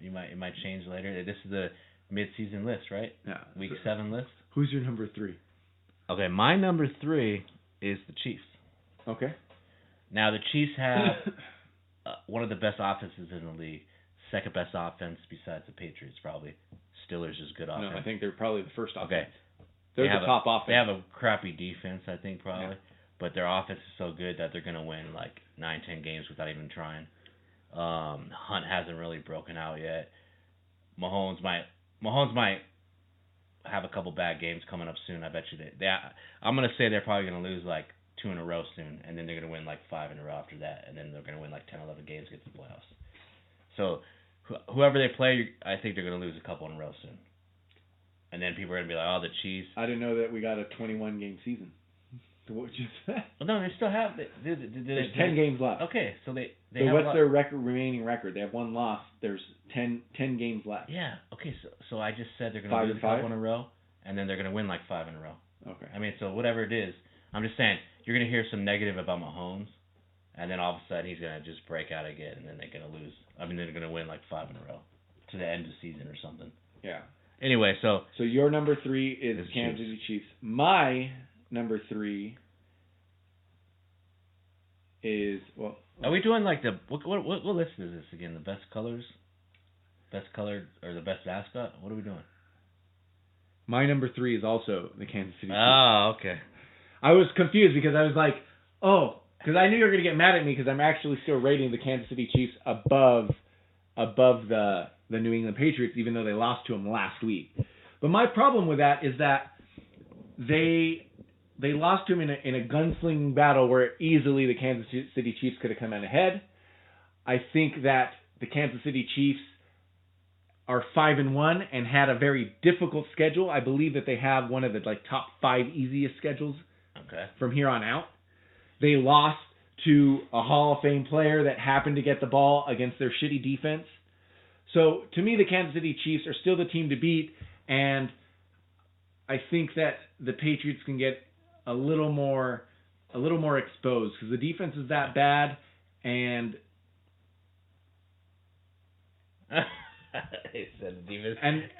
change later. This is the mid-season list, right? Yeah. Week 7 list. Who's your number 3? Okay, my number 3 is the Chiefs. Okay. Now, the Chiefs have one of the best offenses in the league. Second best offense besides the Patriots, probably. Steelers is good offense. No, I think they're probably the first offense. Okay. They're the top offense. They have a crappy defense, I think, probably. Yeah. But their offense is so good that they're going to win like 9-10 games without even trying. Hunt hasn't really broken out yet. Mahomes might have a couple bad games coming up soon. I bet you I'm going to say they're probably going to lose like 2 in a row soon, and then they're going to win like 5 in a row after that, and then they're going to win like 10, 11 games, get to the playoffs. So whoever they play, I think they're going to lose a couple in a row soon. And then people are going to be like, oh, the Chiefs. I didn't know that we got a 21-game season. What you said? Well, no, they still have. There's 10 games left. Okay, so they so have what's their remaining record? They have one loss. There's 10 games left. Yeah. Okay. So I just said they're going to lose a couple in a row, and then they're going to win like 5 in a row. Okay. I mean, so whatever it is, I'm just saying you're going to hear some negative about Mahomes, and then all of a sudden he's going to just break out again, and then they're going to lose. I mean, they're going to win like 5 in a row to the end of the season or something. Yeah. Anyway, so your number 3 is Kansas City Chiefs. My number 3 is Are we doing like the what list is this again? The best colors, best colored, or the best mascot? What are we doing? My number 3 is also the Kansas City Chiefs. Oh, okay. I was confused because I was like, because I knew you were going to get mad at me because I'm actually still rating the Kansas City Chiefs above the New England Patriots, even though they lost to them last week. But my problem with that is that they lost to him in a gunslinging battle where easily the Kansas City Chiefs could have come in ahead. I think that the Kansas City Chiefs are 5-1 and had a very difficult schedule. I believe that they have one of the top 5 easiest schedules from here on out. They lost to a Hall of Fame player that happened to get the ball against their shitty defense. So to me, the Kansas City Chiefs are still the team to beat, and I think that the Patriots can get a little more exposed because the defense is that bad, and and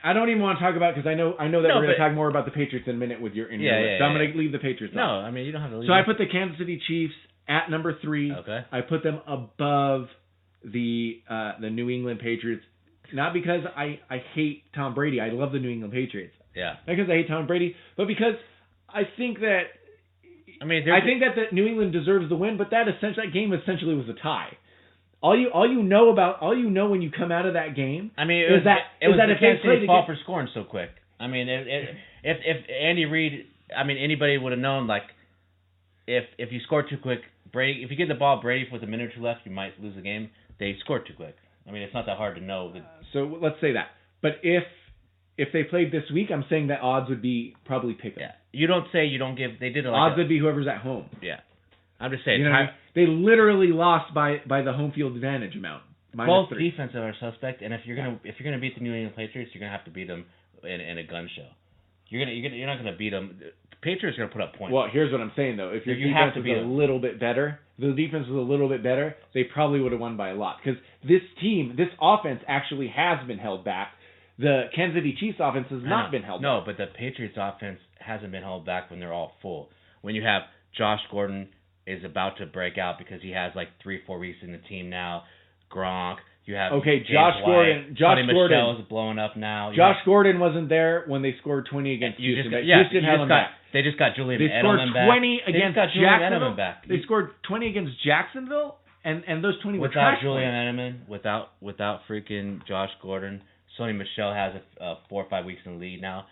I don't even want to talk about because I know that we're going to talk more about the Patriots in a minute with your list. So I'm going to leave the Patriots. No, I mean you don't have to leave. So I put the Kansas City Chiefs at number 3. Okay. I put them above the New England Patriots, not because I hate Tom Brady. I love the New England Patriots. Yeah. Not because I hate Tom Brady, but because I think that think that the New England deserves the win, but that game essentially was a tie. All you know when you come out of that game, I mean, is that if Kansas City's fault for scoring so quick. I mean, if Andy Reid, I mean, anybody would have known if you score too quick, Brady, if you get the ball Brady with a minute or two left, you might lose the game. They scored too quick. I mean, it's not that hard to know. So let's say that. But if they played this week, I'm saying that odds would be probably pick 'em. Yeah. You don't say you don't give. They did odds would be whoever's at home. Yeah. I'm just saying. They literally lost by the home field advantage amount. Both defenses are suspect, and if you're gonna beat the New England Patriots, you're gonna have to beat them in a gun show. You're not gonna beat them. The Patriots are gonna put up points. Well, here's what I'm saying though. If your defense was a little bit better, they probably would have won by a lot. Because this offense actually has been held back. The Kansas City Chiefs offense has not been held back. No, but the Patriots offense hasn't been held back when they're all full. When you have Josh Gordon is about to break out because he has 3-4 weeks in the team now. Gronk. You have Josh Gordon. Michelle is blowing up now. Gordon wasn't there when they scored 20 against Houston. They just got Julian Edelman back. They scored 20 against Jacksonville, and those 20 were without Julian Edelman, without freaking Josh Gordon. Sony Michel has 4 or 5 weeks in the lead now.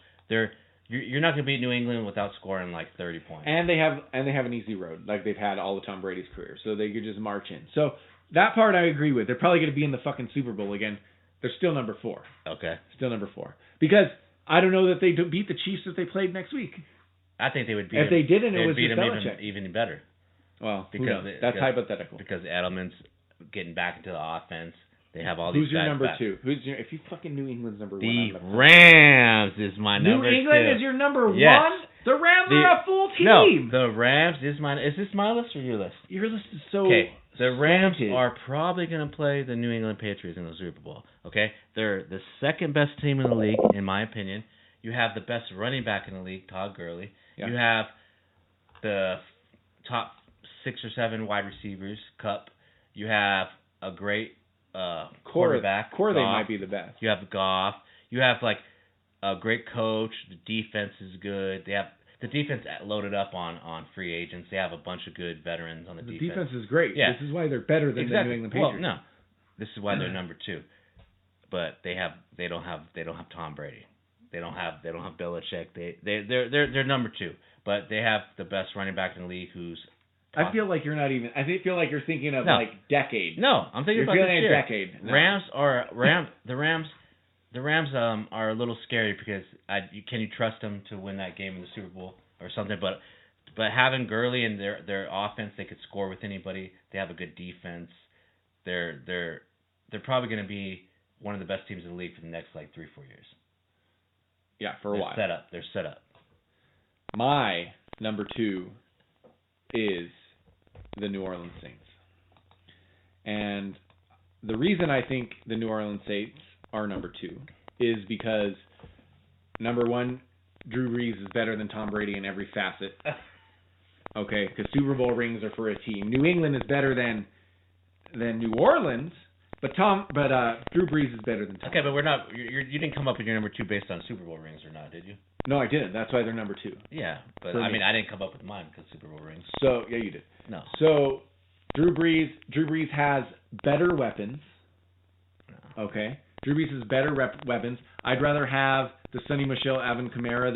You're not going to beat New England without scoring 30 points. And they have an easy road, like they've had all of Tom Brady's career, so they could just march in. So that part I agree with. They're probably going to be in the fucking Super Bowl again. They're still number 4. Okay. Still number 4 because I don't know that they beat the Chiefs if they played next week. I think they would beat them. If they didn't, it was just Belichick. Even better. Well, that's hypothetical. Because Edelman's getting back into the offense. They have all these guys. Who's your number back. 2? If you fucking New England's number 1? The Rams is my number 2. New England is your number 1? Yes. The Rams are a full team. No, the Rams is mine. Is this my list or your list? Your list is so... Okay, the Rams are probably going to play the New England Patriots in the Super Bowl. Okay? They're the second best team in the league, in my opinion. You have the best running back in the league, Todd Gurley. Yeah. You have the top 6 or 7 wide receivers, Kupp. You have a great... quarterback. They might be the best. You have Goff. You have a great coach. The defense is good. They have the defense loaded up on free agents. They have a bunch of good veterans on the defense. The defense is great. Yeah. This is why they're better than the New England Patriots. Well, no, this is why they're number 2. But they don't have Tom Brady. They don't have Belichick. They're number 2. But they have the best running back in the league who's talk. I feel like you're not even. I feel like you're thinking of like decade. No, I'm thinking you're about feeling this year. A decade. No. The Rams are a little scary because can you trust them to win that game in the Super Bowl or something? But having Gurley and their offense, they could score with anybody. They have a good defense. They're probably going to be one of the best teams in the league for the next like 3-4 years. Yeah, for a while. They're set up. My number 2 is the New Orleans Saints. And the reason I think the New Orleans Saints are number 2 is because, number 1, Drew Brees is better than Tom Brady in every facet. Okay, because Super Bowl rings are for a team. New England is better than New Orleans, but Drew Brees is better than Tom. Okay, but we're not. You didn't come up with your number 2 based on Super Bowl rings or not, did you? No, I didn't. That's why they're number 2. Yeah, but I mean, I didn't come up with mine because Super Bowl rings. So yeah, you did. No. So Drew Brees has better weapons. No. Okay. Drew Brees has better weapons. I'd rather have the Sonny Michel, Alvin Kamara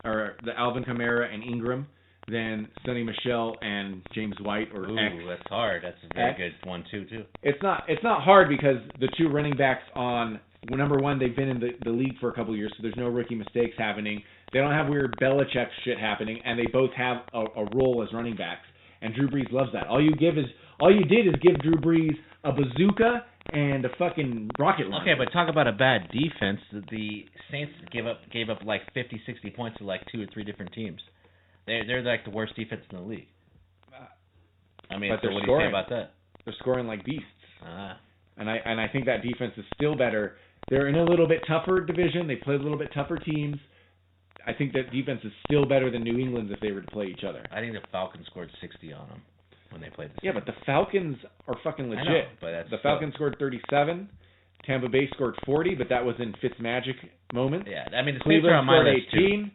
or the Alvin Kamara and Ingram than Sonny Michel and James White or X. Ooh, that's hard. That's a very good one too. It's not hard because the 2 running backs on number 1, they've been in the league for a couple of years, so there's no rookie mistakes happening. They don't have weird Belichick shit happening, and they both have a role as running backs. And Drew Brees loves that. All you did is give Drew Brees a bazooka and a fucking rocket launcher. Okay, but talk about a bad defense. The Saints gave up like 50, 60 points to like 2 or 3 different teams. They're like the worst defense in the league. I mean, but so what do you say about that? They're scoring like beasts. And I think that defense is still better. They're in a little bit tougher division. They play a little bit tougher teams. I think that defense is still better than New England's if they were to play each other. I think the Falcons scored 60 on them when they played the Saints. Yeah, but the Falcons are fucking legit. I know, but the Falcons scored 37. Tampa Bay scored 40, but that was in Fitzmagic moments. Yeah, I mean, the Cleveland Saints are on my scored list 18. too.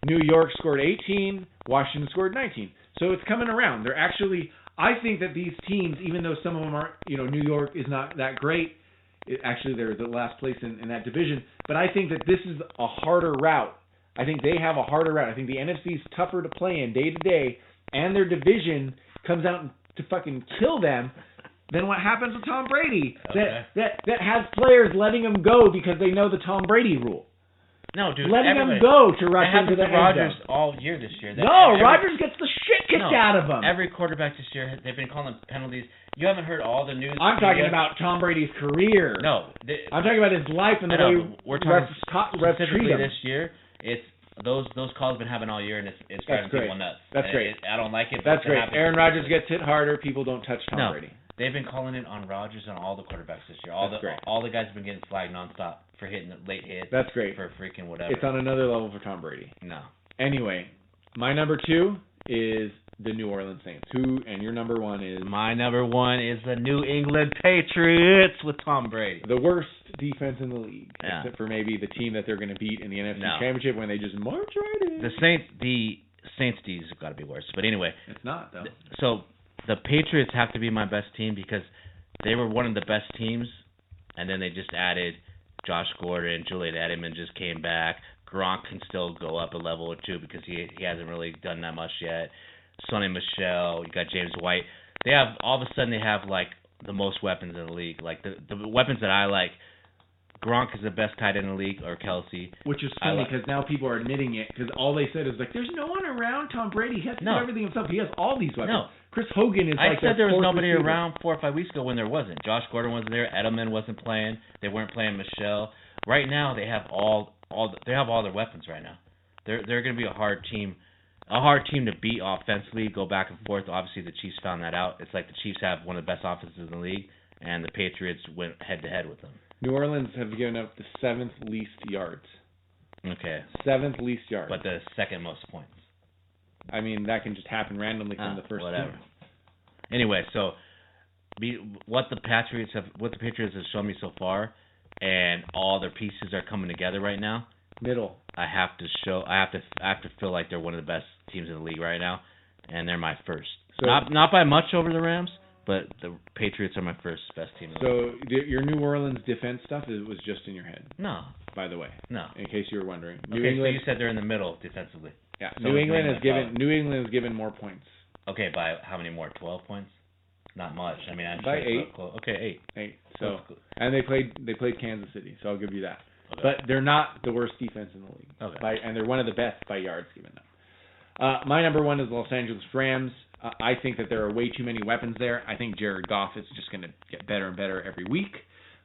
New York scored 18. Washington scored 19. So it's coming around. They're actually, I think that these teams, even though some of them aren't, New York is not that great. Actually, they're the last place in that division. But I think that this is a harder route. I think they have a harder route. I think the NFC is tougher to play in day to day, and their division comes out to fucking kill them than what happens with Tom Brady. Okay. That has players letting him go because they know the Tom Brady rule. No, dude. Letting him go to rush into the end Rodgers zone. all year this year. Rodgers gets the shit kicked out of him. Every quarterback this year, they've been calling penalties. You haven't heard all the news. I'm talking about Tom Brady's career. No. I'm talking about his life and the way we're talking refs specifically treat him. this year. It's those calls have been happening all year, and it's driving people nuts. That's great. I don't like it. That's great. Aaron Rodgers gets hit harder. People don't touch Tom Brady. They've been calling it on Rodgers and all the quarterbacks this year. Great. All the guys have been getting flagged nonstop for hitting the late hits. That's great. For freaking whatever. It's on another level for Tom Brady. No. Anyway, my number 2 is the New Orleans Saints. And your number 1 is? My number 1 is the New England Patriots with Tom Brady. The worst defense in the league, except for maybe the team that they're going to beat in the NFC Championship when they just march right in. The Saints D's have got to be worse. But anyway. It's not, though. So the Patriots have to be my best team because they were one of the best teams, and then they just added Josh Gordon, Julian Edelman just came back. Gronk can still go up a level or two because he hasn't really done that much yet. Sonny Michel, you got James White. They have all of a sudden they have like the most weapons in the league. Like the weapons that I like. Gronk is the best tight end in the league, or Kelsey. Which is funny because now people are admitting it because all they said is like, "There's no one around Tom Brady. He has to do everything himself. He has all these weapons." No. Chris Hogan is I like said there was nobody receiver. around 4 or 5 weeks ago when there wasn't. Josh Gordon wasn't there. Edelman wasn't playing. They weren't playing Michelle. Right now they have all their weapons right now. They're going to be a hard team to beat offensively. Go back and forth. Obviously the Chiefs found that out. It's like the Chiefs have one of the best offenses in the league, and the Patriots went head to head with them. New Orleans have given up the 7th least yards. Okay. 7th least yards. But the second most points. I mean, that can just happen randomly from the first whatever. team. Anyway, so what the Patriots have shown me so far, and all their pieces are coming together right now. Middle. I have to feel like they're one of the best teams in the league right now, and they're my first. So, not by much over the Rams, but the Patriots are my first best team. So your New Orleans defense stuff was just in your head. No. By the way. No. In case you were wondering. So you said they're in the middle defensively. Yeah. So New England has given more points. Okay, by how many more? 12 points? Not much. I mean, I'm by sure 8. Okay, 8. 8. So, and they played Kansas City, so I'll give you that. Okay. But they're not the worst defense in the league. Okay. And they're one of the best by yards given up. My number 1 is Los Angeles Rams. I think that there are way too many weapons there. I think Jared Goff is just going to get better and better every week.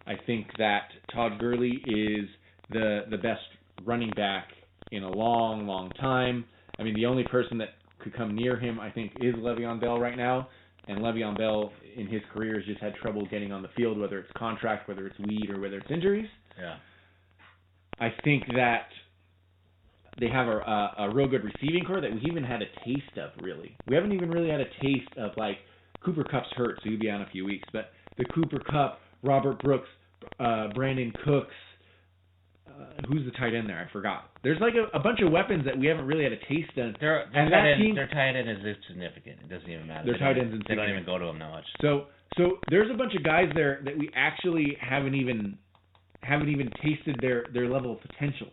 I think that Todd Gurley is the best running back in a long, long time. I mean, the only person that could come near him, I think, is Le'Veon Bell right now. And Le'Veon Bell, in his career, has just had trouble getting on the field, whether it's contract, whether it's weed, or whether it's injuries. Yeah. I think that they have a real good receiving core that we even had a taste of, really. We haven't even really had a taste of, like, Cooper Kupp's hurt, so he'll be out in a few weeks. But the Cooper Kupp, Robert Brooks, Brandon Cooks, who's the tight end there? I forgot. There's like a bunch of weapons that we haven't really had a taste of. Their tight end is insignificant. It doesn't even matter. Their tight end's insignificant. They don't even go to him that much. So there's a bunch of guys there that we actually haven't even tasted their level of potential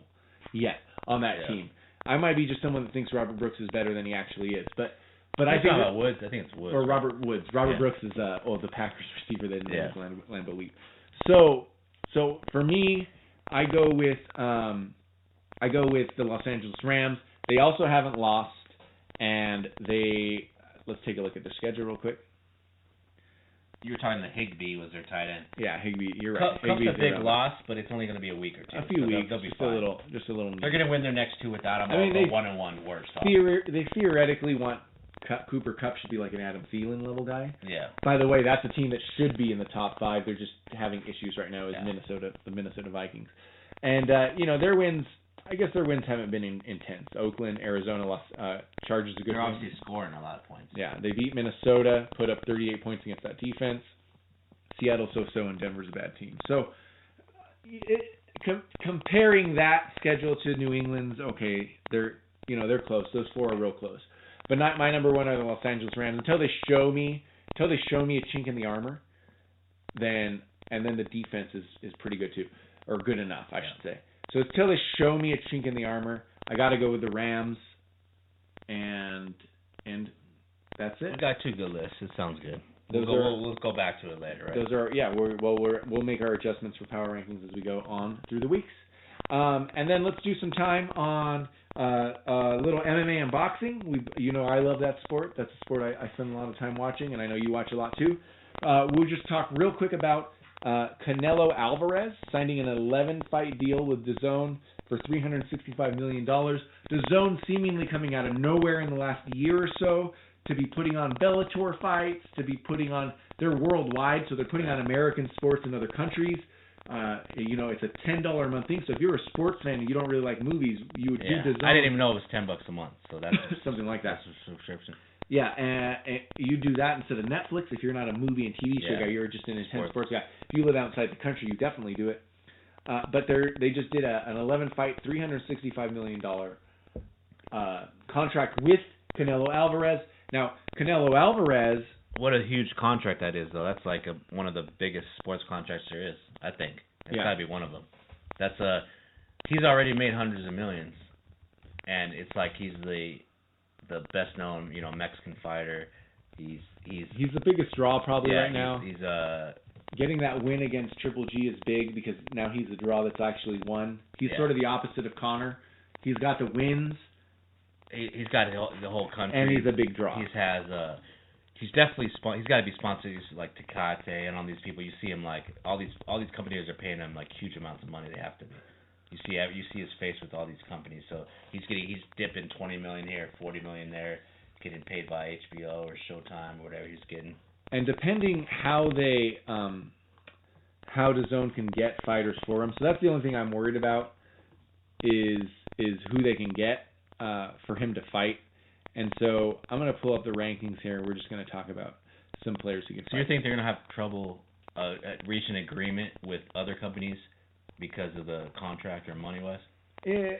yet on that team. I might be just someone that thinks Robert Brooks is better than he actually is, but I think about Woods. I think it's Woods. Or Robert Woods. Robert Brooks is the Packers receiver that is Lambeau Leap. So for me, I go with the Los Angeles Rams. They also haven't lost, and let's take a look at their schedule real quick. You were talking that Higbee was their tight end. Yeah, Higbee. You're right. Cup's a big loss, but it's only going to be a week or two. A few weeks. They'll be just fine. a little. They're going to win their next 2 without him. I mean, they 1-1 worst. They theoretically want Cooper Kupp should be like an Adam Thielen level guy. Yeah. By the way, that's a team that should be in the top 5. They're just having issues right now. Is the Minnesota Vikings, and their wins. I guess their wins haven't been intense. Oakland, Arizona, Chargers a good. They're obviously scoring a lot of points. Yeah, they beat Minnesota, put up 38 points against that defense. Seattle so-so, and Denver's a bad team. So, comparing that schedule to New England's, okay, they're close. Those 4 are real close. But not my number 1 are the Los Angeles Rams. Until they show me a chink in the armor, then the defense is pretty good too, or good enough, I should say. So until they show me a chink in the armor, I got to go with the Rams, and that's it. We got 2 good lists. It sounds good. We'll go back to it later, right? Those are we'll make our adjustmts for power rankings as we go on through the weeks, and then let's do some time on a little MMA and boxing. I love that sport. That's a sport I spend a lot of time watching, and I know you watch a lot too. We'll just talk real quick about Canelo Alvarez signing an 11-fight deal with DAZN for $365 million. DAZN seemingly coming out of nowhere in the last year or so to be putting on Bellator fights, they're worldwide, so they're putting on American sports in other countries. It's a $10 a month thing, so if you're a sports fan and you don't really like movies, you would do DAZN. I didn't even know it was $10 a month, so that's something like that. That's a subscription. Yeah, and you do that instead of Netflix. If you're not a movie and TV show guy, you're just an intense sports guy. If you live outside the country, you definitely do it. But they just did an 11-fight, $365 million contract with Canelo Alvarez. Now, Canelo Alvarez... What a huge contract that is, though. That's like one of the biggest sports contracts there is, I think. It's got to be one of them. He's already made hundreds of millions, and it's like he's the best-known, Mexican fighter. He's the biggest draw probably right now. He's getting that win against Triple G is big because now he's the draw that's actually won. He's sort of the opposite of Conor. He's got the wins. He's got the whole country, and he's a big draw. He's definitely he's got to be sponsored like Tecate and all these people. You see him like all these companies are paying him like huge amounts of money. They have to be. You see his face with all these companies. So he's dipping $20 million here, $40 million there, getting paid by HBO or Showtime or whatever he's getting. And depending how DAZN can get fighters for him, so that's the only thing I'm worried about is who they can get for him to fight. And so I'm going to pull up the rankings here. We're just going to talk about some players who can fight. So you think they're going to have trouble reaching an agreement with other companies because of the contract or money-wise? I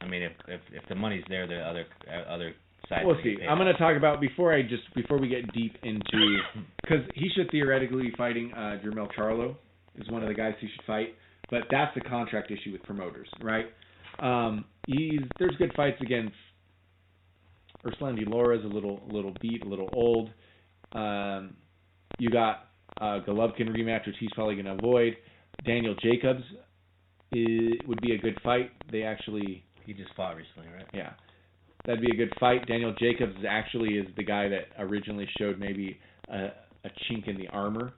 mean, if the money's there, the other side. We'll see. I'm going to talk about before we get deep into, because he should theoretically be fighting Jermell Charlo is one of the guys he should fight, but that's the contract issue with promoters, right? There's good fights against Ruslan De Laura's a little beat, a little old. You got Golovkin rematch, which he's probably going to avoid. Daniel Jacobs would be a good fight. He just fought recently, right? Yeah. That'd be a good fight. Daniel Jacobs is the guy that originally showed maybe a chink in the armor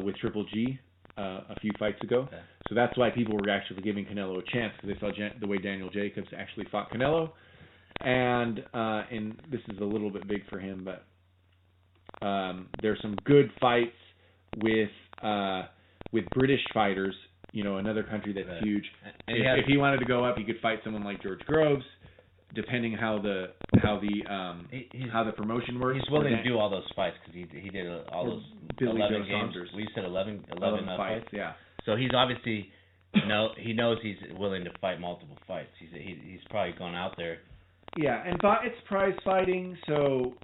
with Triple G a few fights ago. Okay. So that's why people were actually giving Canelo a chance, because they saw the way Daniel Jacobs actually fought Canelo. And this is a little bit big for him, but there's some good fights with British fighters. Another country that's huge. And if he wanted to go up, he could fight someone like George Groves, depending how the promotion works. He's willing to do all those fights because he did all those 11 games. We said 11 fights. Yeah. So he's obviously he knows he's willing to fight multiple fights. He's probably gone out there. Yeah, and it's prize fighting, so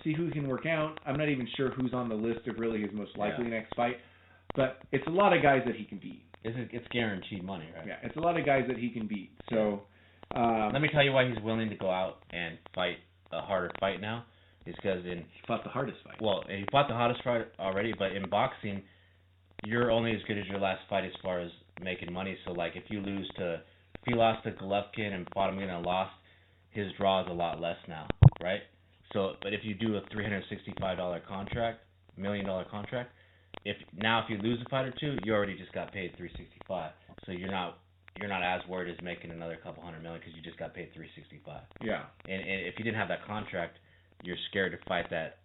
see who can work out. I'm not even sure who's on the list of really his most likely next fight, but it's a lot of guys that he can beat. It's guaranteed money, right? Yeah, it's a lot of guys that he can beat. So let me tell you why he's willing to go out and fight a harder fight now. Is because he fought the hardest fight. Well, he fought the hardest fight already, but in boxing, you're only as good as your last fight as far as making money. So like if you lost to Golovkin and fought him again and lost, his draw is a lot less now, right? So, but if you do a $365 contract, $1 million contract, if you lose a fight or two, you already just got paid $365. So you're not as worried as making another couple $100 million because you just got paid $365. Yeah. And if you didn't have that contract, you're scared to fight that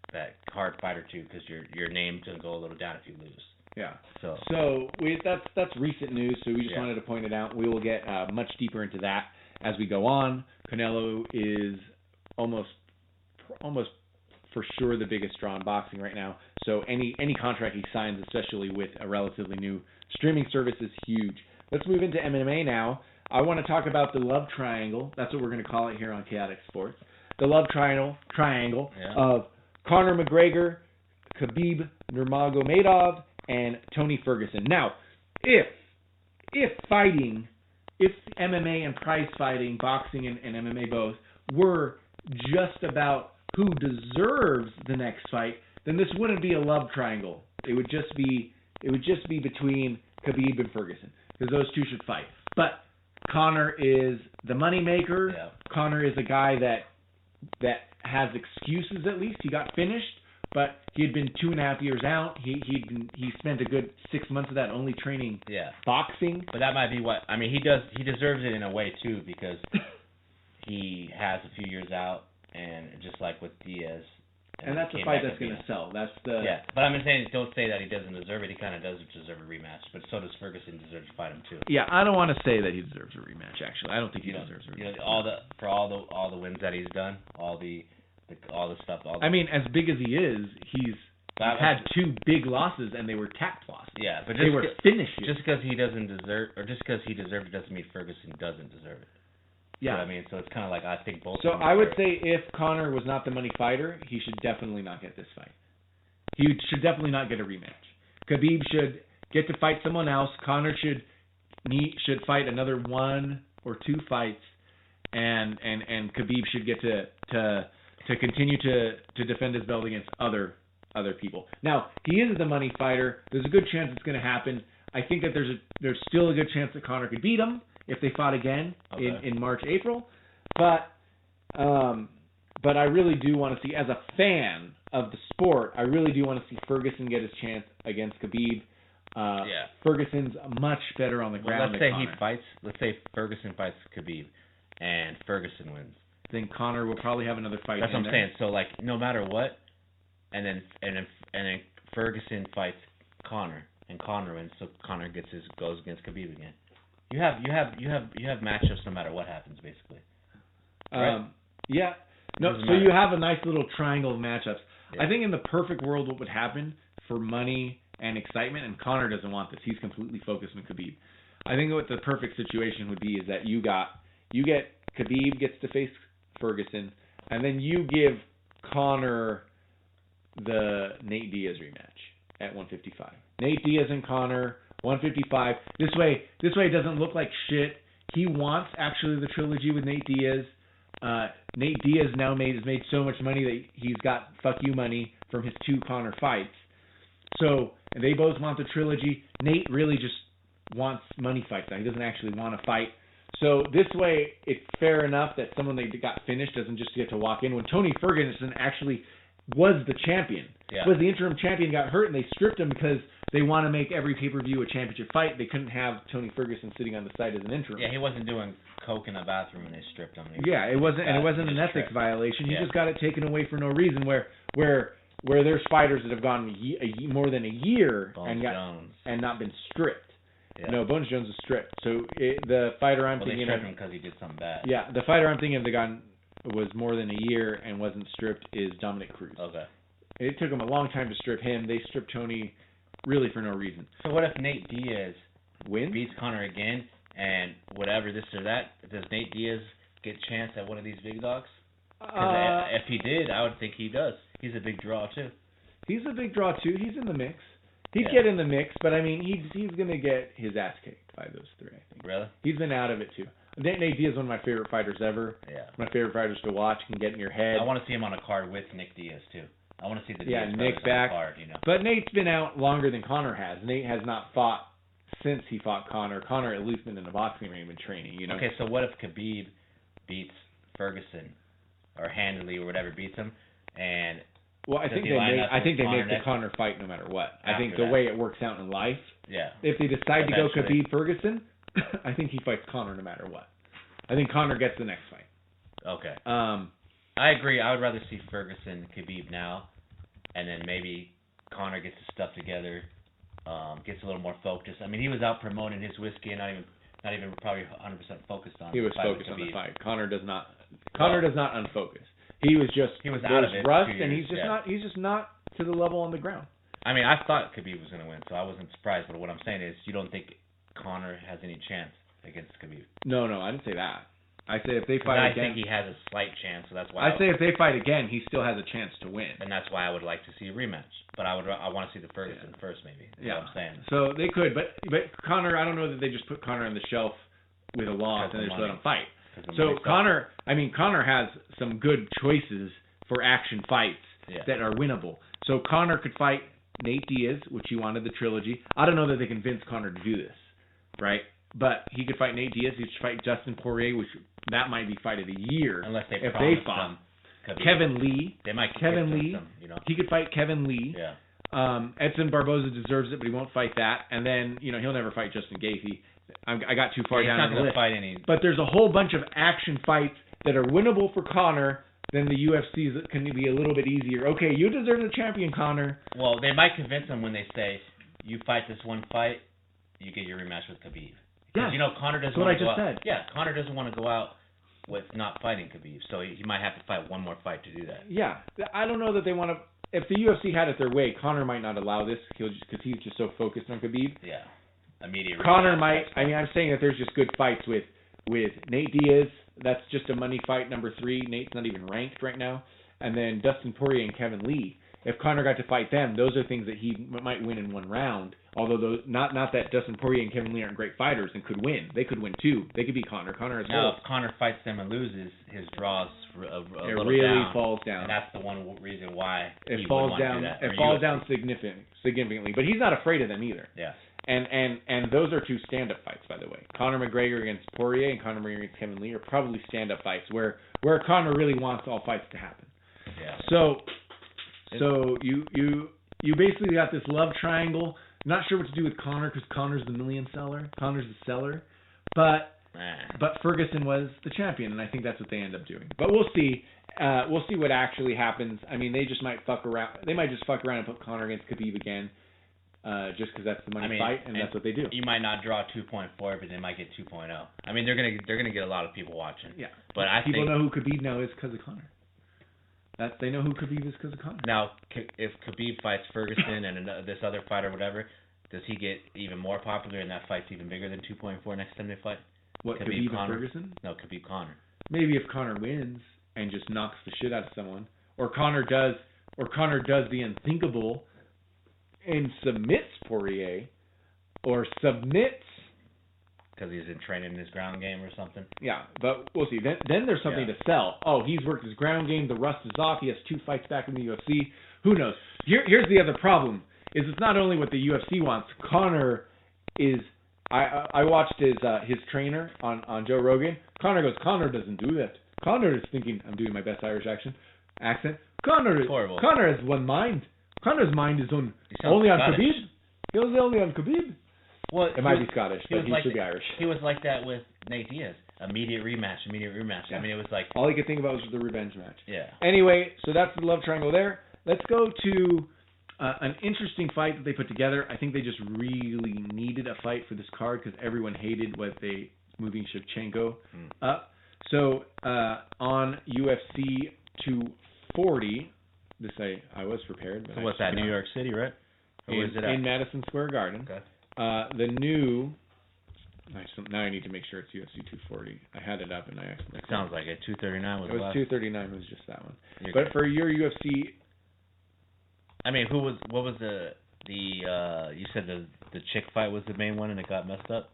hard fight or two because your name's gonna go a little down if you lose. Yeah. So that's recent news. So we just wanted to point it out. We will get much deeper into that as we go on. Canelo is almost for sure the biggest draw in boxing right now. So any contract he signs, especially with a relatively new streaming service, is huge. Let's move into MMA now. I want to talk about the love triangle. That's what we're going to call it here on Chaotic Sports. The love triangle of Conor McGregor, Khabib Nurmagomedov, and Tony Ferguson. Now, if MMA and prize fighting, boxing and MMA both, were just about who deserves the next fight, then this wouldn't be a love triangle. It would just be between Khabib and Ferguson, because those two should fight. But Conor is the moneymaker. Yeah. Conor is a guy that has excuses. At least he got finished, but he had been 2.5 years out. He spent a good 6 months of that only training boxing. But that might be he deserves it in a way too, because he has a few years out, and just like with Diaz. And that's a fight that's going to sell. That's the But I'm saying, don't say that he doesn't deserve it. He kind of does deserve a rematch. But so does Ferguson deserve to fight him too. Yeah, I don't want to say that he deserves a rematch. Actually, I don't think he deserves a rematch. All the wins that he's done, all the stuff. I mean, as big as he is, he's had 2 big losses, and they were tact losses. Yeah, but they were finishes. Just because he doesn't deserve, or just because he deserved it, doesn't mean Ferguson doesn't deserve it. Yeah. You know what I mean? So it's kind of like, I think both. So I would say if Conor was not the money fighter, he should definitely not get this fight. He should definitely not get a rematch. Khabib should get to fight someone else. Conor should fight another 1 or 2 fights, and Khabib should get to continue to defend his belt against other people. Now, he is the money fighter. There's a good chance it's going to happen. I think that there's still a good chance that Conor could beat him if they fought again in March, April. But I really do want to see, as a fan of the sport, I really do want to see Ferguson get his chance against Khabib. Ferguson's much better on the ground than Conor. Let's say Ferguson fights Khabib and Ferguson wins. Then Conor will probably have another fight. That's what I'm saying. So like, no matter what, and then Ferguson fights Conor and Conor wins, so Conor goes against Khabib again. You have matchups no matter what happens, basically. Right? Yeah. No. So you have a nice little triangle of matchups. Yeah. I think in the perfect world, what would happen for money and excitement, and Conor doesn't want this. He's completely focused on Khabib. I think what the perfect situation would be is that you get Khabib gets to face Ferguson, and then you give Conor the Nate Diaz rematch at 155. Nate Diaz and Conor, 155. This way it doesn't look like shit. He wants actually the trilogy with Nate Diaz. Nate Diaz now has made so much money that he's got fuck you money from his 2 Conor fights. So they both want the trilogy. Nate really just wants money fights now. He doesn't actually want to fight. So this way, it's fair enough that someone that got finished doesn't just get to walk in. When Tony Ferguson actually was the champion, was the interim champion, got hurt, and they stripped him because they want to make every pay-per-view a championship fight. They couldn't have Tony Ferguson sitting on the side as an interim. Yeah, he wasn't doing coke in the bathroom when they stripped him. It wasn't an ethics violation. He just got it taken away for no reason. Where there's fighters that have gone more than a year and not been stripped. Yeah. No, Bones Jones is stripped. So the fighter I'm thinking of... they stripped him because he did something bad. Yeah, the fighter I'm thinking of that was more than a year and wasn't stripped is Dominic Cruz. Okay. It took them a long time to strip him. They stripped Tony really for no reason. So what if Nate Diaz wins? Beats Conor again and whatever, this or that? Does Nate Diaz get a chance at one of these big dogs? If he did, I would think he does. He's a big draw, too. He's a big draw, too. He's in the mix. He'd get in the mix, but I mean, he's going to get his ass kicked by those 3, I think. Really? He's been out of it, too. Nate Diaz is one of my favorite fighters ever. Yeah. My favorite fighters to watch, can get in your head. I want to see him on a card with Nick Diaz, too. I want to see the Diaz Nick back. on the card, you know. But Nate's been out longer than Conor has. Nate has not fought since he fought Conor. Conor at least been in the boxing ring and training, you know. Okay, so what if Khabib beats Ferguson or handily or whatever beats him, and I think they make the Conor fight no matter what. I think the way it works out in life, if they decide to go Khabib Ferguson, I think he fights Conor no matter what. I think Conor gets the next fight. Okay. I agree. I would rather see Ferguson Khabib now, and then maybe Conor gets his stuff together, gets a little more focused. I mean, he was out promoting his whiskey and not even probably 100% focused on. He was focused on the fight. Conor does not unfocus. He was out of it, rust, and he's just not to the level on the ground. I mean, I thought Khabib was going to win, so I wasn't surprised. But what I'm saying is, you don't think Conor has any chance against Khabib? No, I didn't say that. I say if they fight again, I think he has a slight chance. So that's why I say if they fight again, he still has a chance to win. And that's why I would like to see a rematch. But I want to see the Ferguson first, maybe. That's what I'm saying. So they could, but Conor, I don't know that they just put Conor on the shelf with a loss and they just let him fight. So Conor has some good choices for action fights that are winnable. So Conor could fight Nate Diaz, which he wanted the trilogy. I don't know that they convinced Conor to do this, right? But he could fight Nate Diaz. He could fight Dustin Poirier, which that might be fight of the year. Unless they if they fought Kevin Lee. They might Kevin Lee. Them, you know? He could fight Kevin Lee. Yeah. Edson Barboza deserves it, but he won't fight that. And then he'll never fight Justin Gaethje. I got too far down on the list. Fight any... But there's a whole bunch of action fights that are winnable for Conor. Then the UFC's can be a little bit easier. Okay, you deserve the champion, Conor. Well, they might convince him when they say, you fight this one fight, you get your rematch with Khabib. Because, Conor doesn't want to go out. Said. Yeah, Conor doesn't want to go out with not fighting Khabib. So he might have to fight one more fight to do that. Yeah. I don't know that they want to... If the UFC had it their way, Conor might not allow this because he's just so focused on Khabib. Yeah. Immediate Conor might... I mean, I'm saying that there's just good fights with Nate Diaz. That's just a money fight, number 3. Nate's not even ranked right now. And then Dustin Poirier and Kevin Lee. If Conor got to fight them, those are things that he might win in one round. Although not that Dustin Poirier and Kevin Lee aren't great fighters and could win. They could win too. They could beat Conor. Conor is now, if Conor fights them and loses, his draws a little really down. Falls down. And that's the one reason why it falls down. It falls down significantly. But he's not afraid of them either. Yeah. And those are 2 stand-up fights, by the way. Conor McGregor against Poirier and Conor McGregor against Kevin Lee are probably stand-up fights where Conor really wants all fights to happen. Yeah. So you basically got this love triangle. Not sure what to do with Conor because Conor's the million seller. Conor's the seller. But Ferguson was the champion, and I think that's what they end up doing. But we'll see. We'll see what actually happens. I mean, they just might fuck around. They might just fuck around and put Conor against Khabib again. Just because that's the money fight, and that's what they do. You might not draw 2.4, but they might get 2.0. I mean, they're gonna get a lot of people watching. Yeah, but people know who Khabib now is because of Conor. They know who Khabib is because of Conor. Now, if Khabib fights Ferguson and this other fight or whatever, does he get even more popular and that fight's even bigger than 2.4 next time they fight? What, Khabib and Ferguson? No, Khabib Conor. Maybe if Conor wins and just knocks the shit out of someone, or Conor does the unthinkable and submits Poirier, or submits because he's in training his ground game or something. Yeah, but we'll see. Then there's something to sell. Oh, he's worked his ground game. The rust is off. He has 2 fights back in the UFC. Who knows? Here's the other problem: is it's not only what the UFC wants. Conor is. I watched his trainer on Joe Rogan. Conor doesn't do that. Conor is thinking, I'm doing my best Irish accent. Conor has one mind. Conor's mind is only on Scottish. Khabib. He was only on Khabib. Well, it might be Scottish, but he should be Irish. He was like that with Nate Diaz. Immediate rematch. Yeah. I mean, it was like... All he could think about was the revenge match. Yeah. Anyway, so that's the love triangle there. Let's go to an interesting fight that they put together. I think they just really needed a fight for this card because everyone hated what they moving Shevchenko up. So on UFC 240, I was prepared. But so what's that, New York City, right? Or where's it at? In Madison Square Garden. Okay. The new... Now I need to make sure it's UFC 240. I had it up and I accidentally... It sounds like it. 239 was it was last. 239 was just that one. But for your UFC... I mean, what was the you said the chick fight was the main one and it got messed up?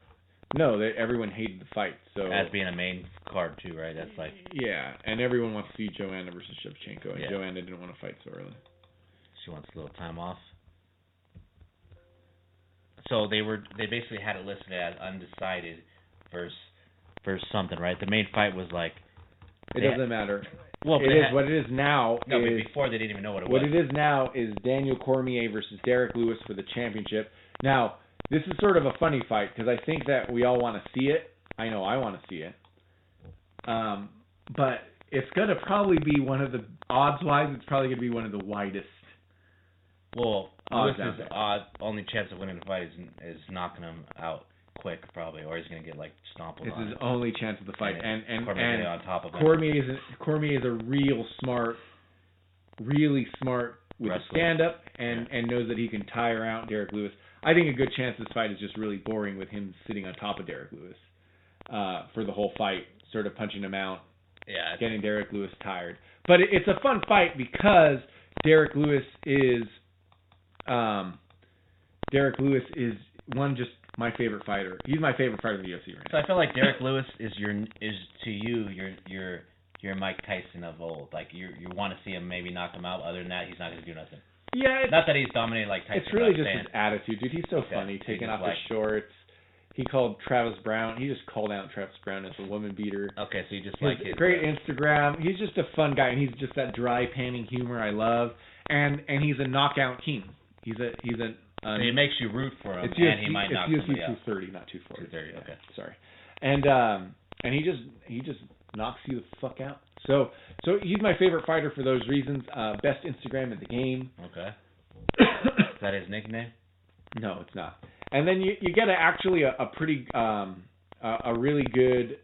No, everyone hated the fight. So as being a main card too, right? That's like... Yeah, and everyone wants to see Joanna versus Shevchenko, and Joanna didn't want to fight so early. She wants a little time off. So they basically had it listed as undecided versus something, right? The main fight was like... It doesn't matter. Well, it is what it is now. No, but before they didn't even know what it was. What it is now is Daniel Cormier versus Derek Lewis for the championship. Now, this is sort of a funny fight because I think that we all want to see it. I know I want to see it. But it's going to probably be one of the odds-wise, it's probably going to be one of the widest. Well, Lewis's only chance of winning the fight is knocking him out quick, probably, or he's going to get like stomped on. It's his only chance of the fight, and Cormier on top of him. Cormier is a really smart with a stand-up, and knows that he can tire out Derek Lewis. I think a good chance this fight is just really boring with him sitting on top of Derek Lewis for the whole fight, sort of punching him out, getting Derek Lewis tired. But it's a fun fight because Derek Lewis is just my favorite fighter. He's my favorite fighter in the UFC right now. So I feel like Derek Lewis is to you your Mike Tyson of old. Like you want to see him maybe knock him out. Other than that, he's not going to do nothing. Yeah, not that he's dominated like Tyson. It's really just his attitude, dude. He's so funny, taking off his shorts. He called Travis Brown. He just called out Travis Brown as a woman beater. Okay, so you just like his great Instagram. He's just a fun guy, and he's just that dry panning humor I love. And he's a knockout king. He's a. So it makes you root for him, and he might knock somebody out. It's UFC 230, not 240. 230, okay. Sorry. And he just knocks you the fuck out. So he's my favorite fighter for those reasons. Best Instagram in the game. Okay. Is that his nickname? No, it's not. And then you get a pretty a really good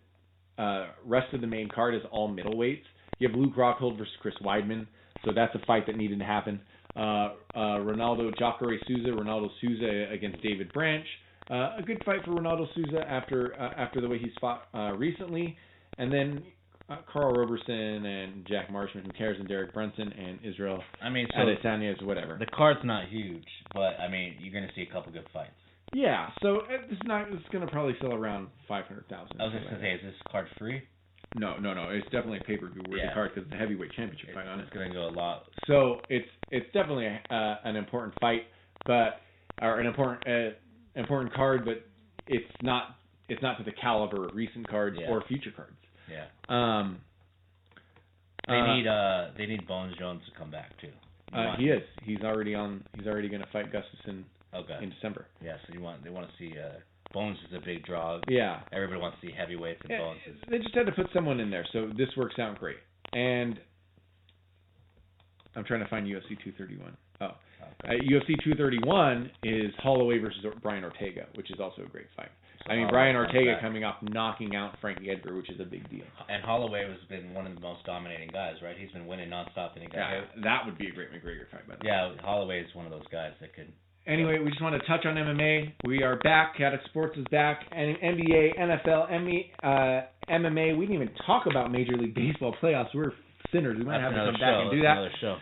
rest of the main card is all middleweights. You have Luke Rockhold versus Chris Weidman, so that's a fight that needed to happen. Jacare Souza against David Branch. A good fight for Ronaldo Souza after the way he's fought recently. And then Carl Roberson and Jack Marshman, who cares, and Derek Brunson and Israel Adesanya, whatever. The card's not huge, but I mean you're going to see a couple good fights. Yeah, so it's going to probably sell around 500,000. I was just going to say, is this card free? No. It's definitely a pay-per-view worthy card because it's a heavyweight championship fight on it. It's going to go a lot. So it's definitely an important fight, or an important card, but it's not to the caliber of recent cards or future cards. Yeah. They need Bones Jones to come back too. He is. He's already going to fight Gustafsson in December. Yeah. So they want to see. Bones is a big draw. Yeah. Everybody wants to see heavyweights and Bones. They just had to put someone in there, so this works out great. And I'm trying to find UFC 231. UFC 231 is Holloway versus Brian Ortega, which is also a great fight. So Brian Ortega coming off knocking out Frankie Edgar, which is a big deal. And Holloway has been one of the most dominating guys, right? He's been winning nonstop. And that would be a great McGregor fight, by the way. Yeah, Holloway is one of those guys that could... Anyway, we just want to touch on MMA. We are back. Chaotic Sports is back. And NBA, NFL, MMA. We didn't even talk about Major League Baseball playoffs. We're sinners. We might have to come back and do that. Another show.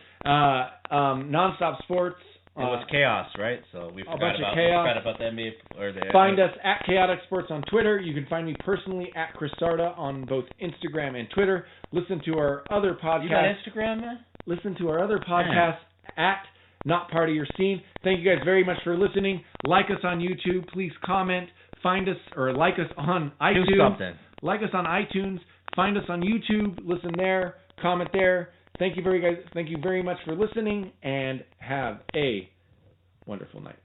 Nonstop Sports It was chaos, right? So we forgot about the NBA or the. Find us at Chaotic Sports on Twitter. You can find me personally at Chris Sarda on both Instagram and Twitter. Listen to our other podcasts. You got Instagram, man? Listen to our other podcasts at Not Part of Your Scene. Thank you guys very much for listening. Like us on YouTube. Please comment. Find us or like us on iTunes. Do something. Like us on iTunes. Find us on YouTube. Listen there. Comment there. Thank you very much for listening, and have a wonderful night.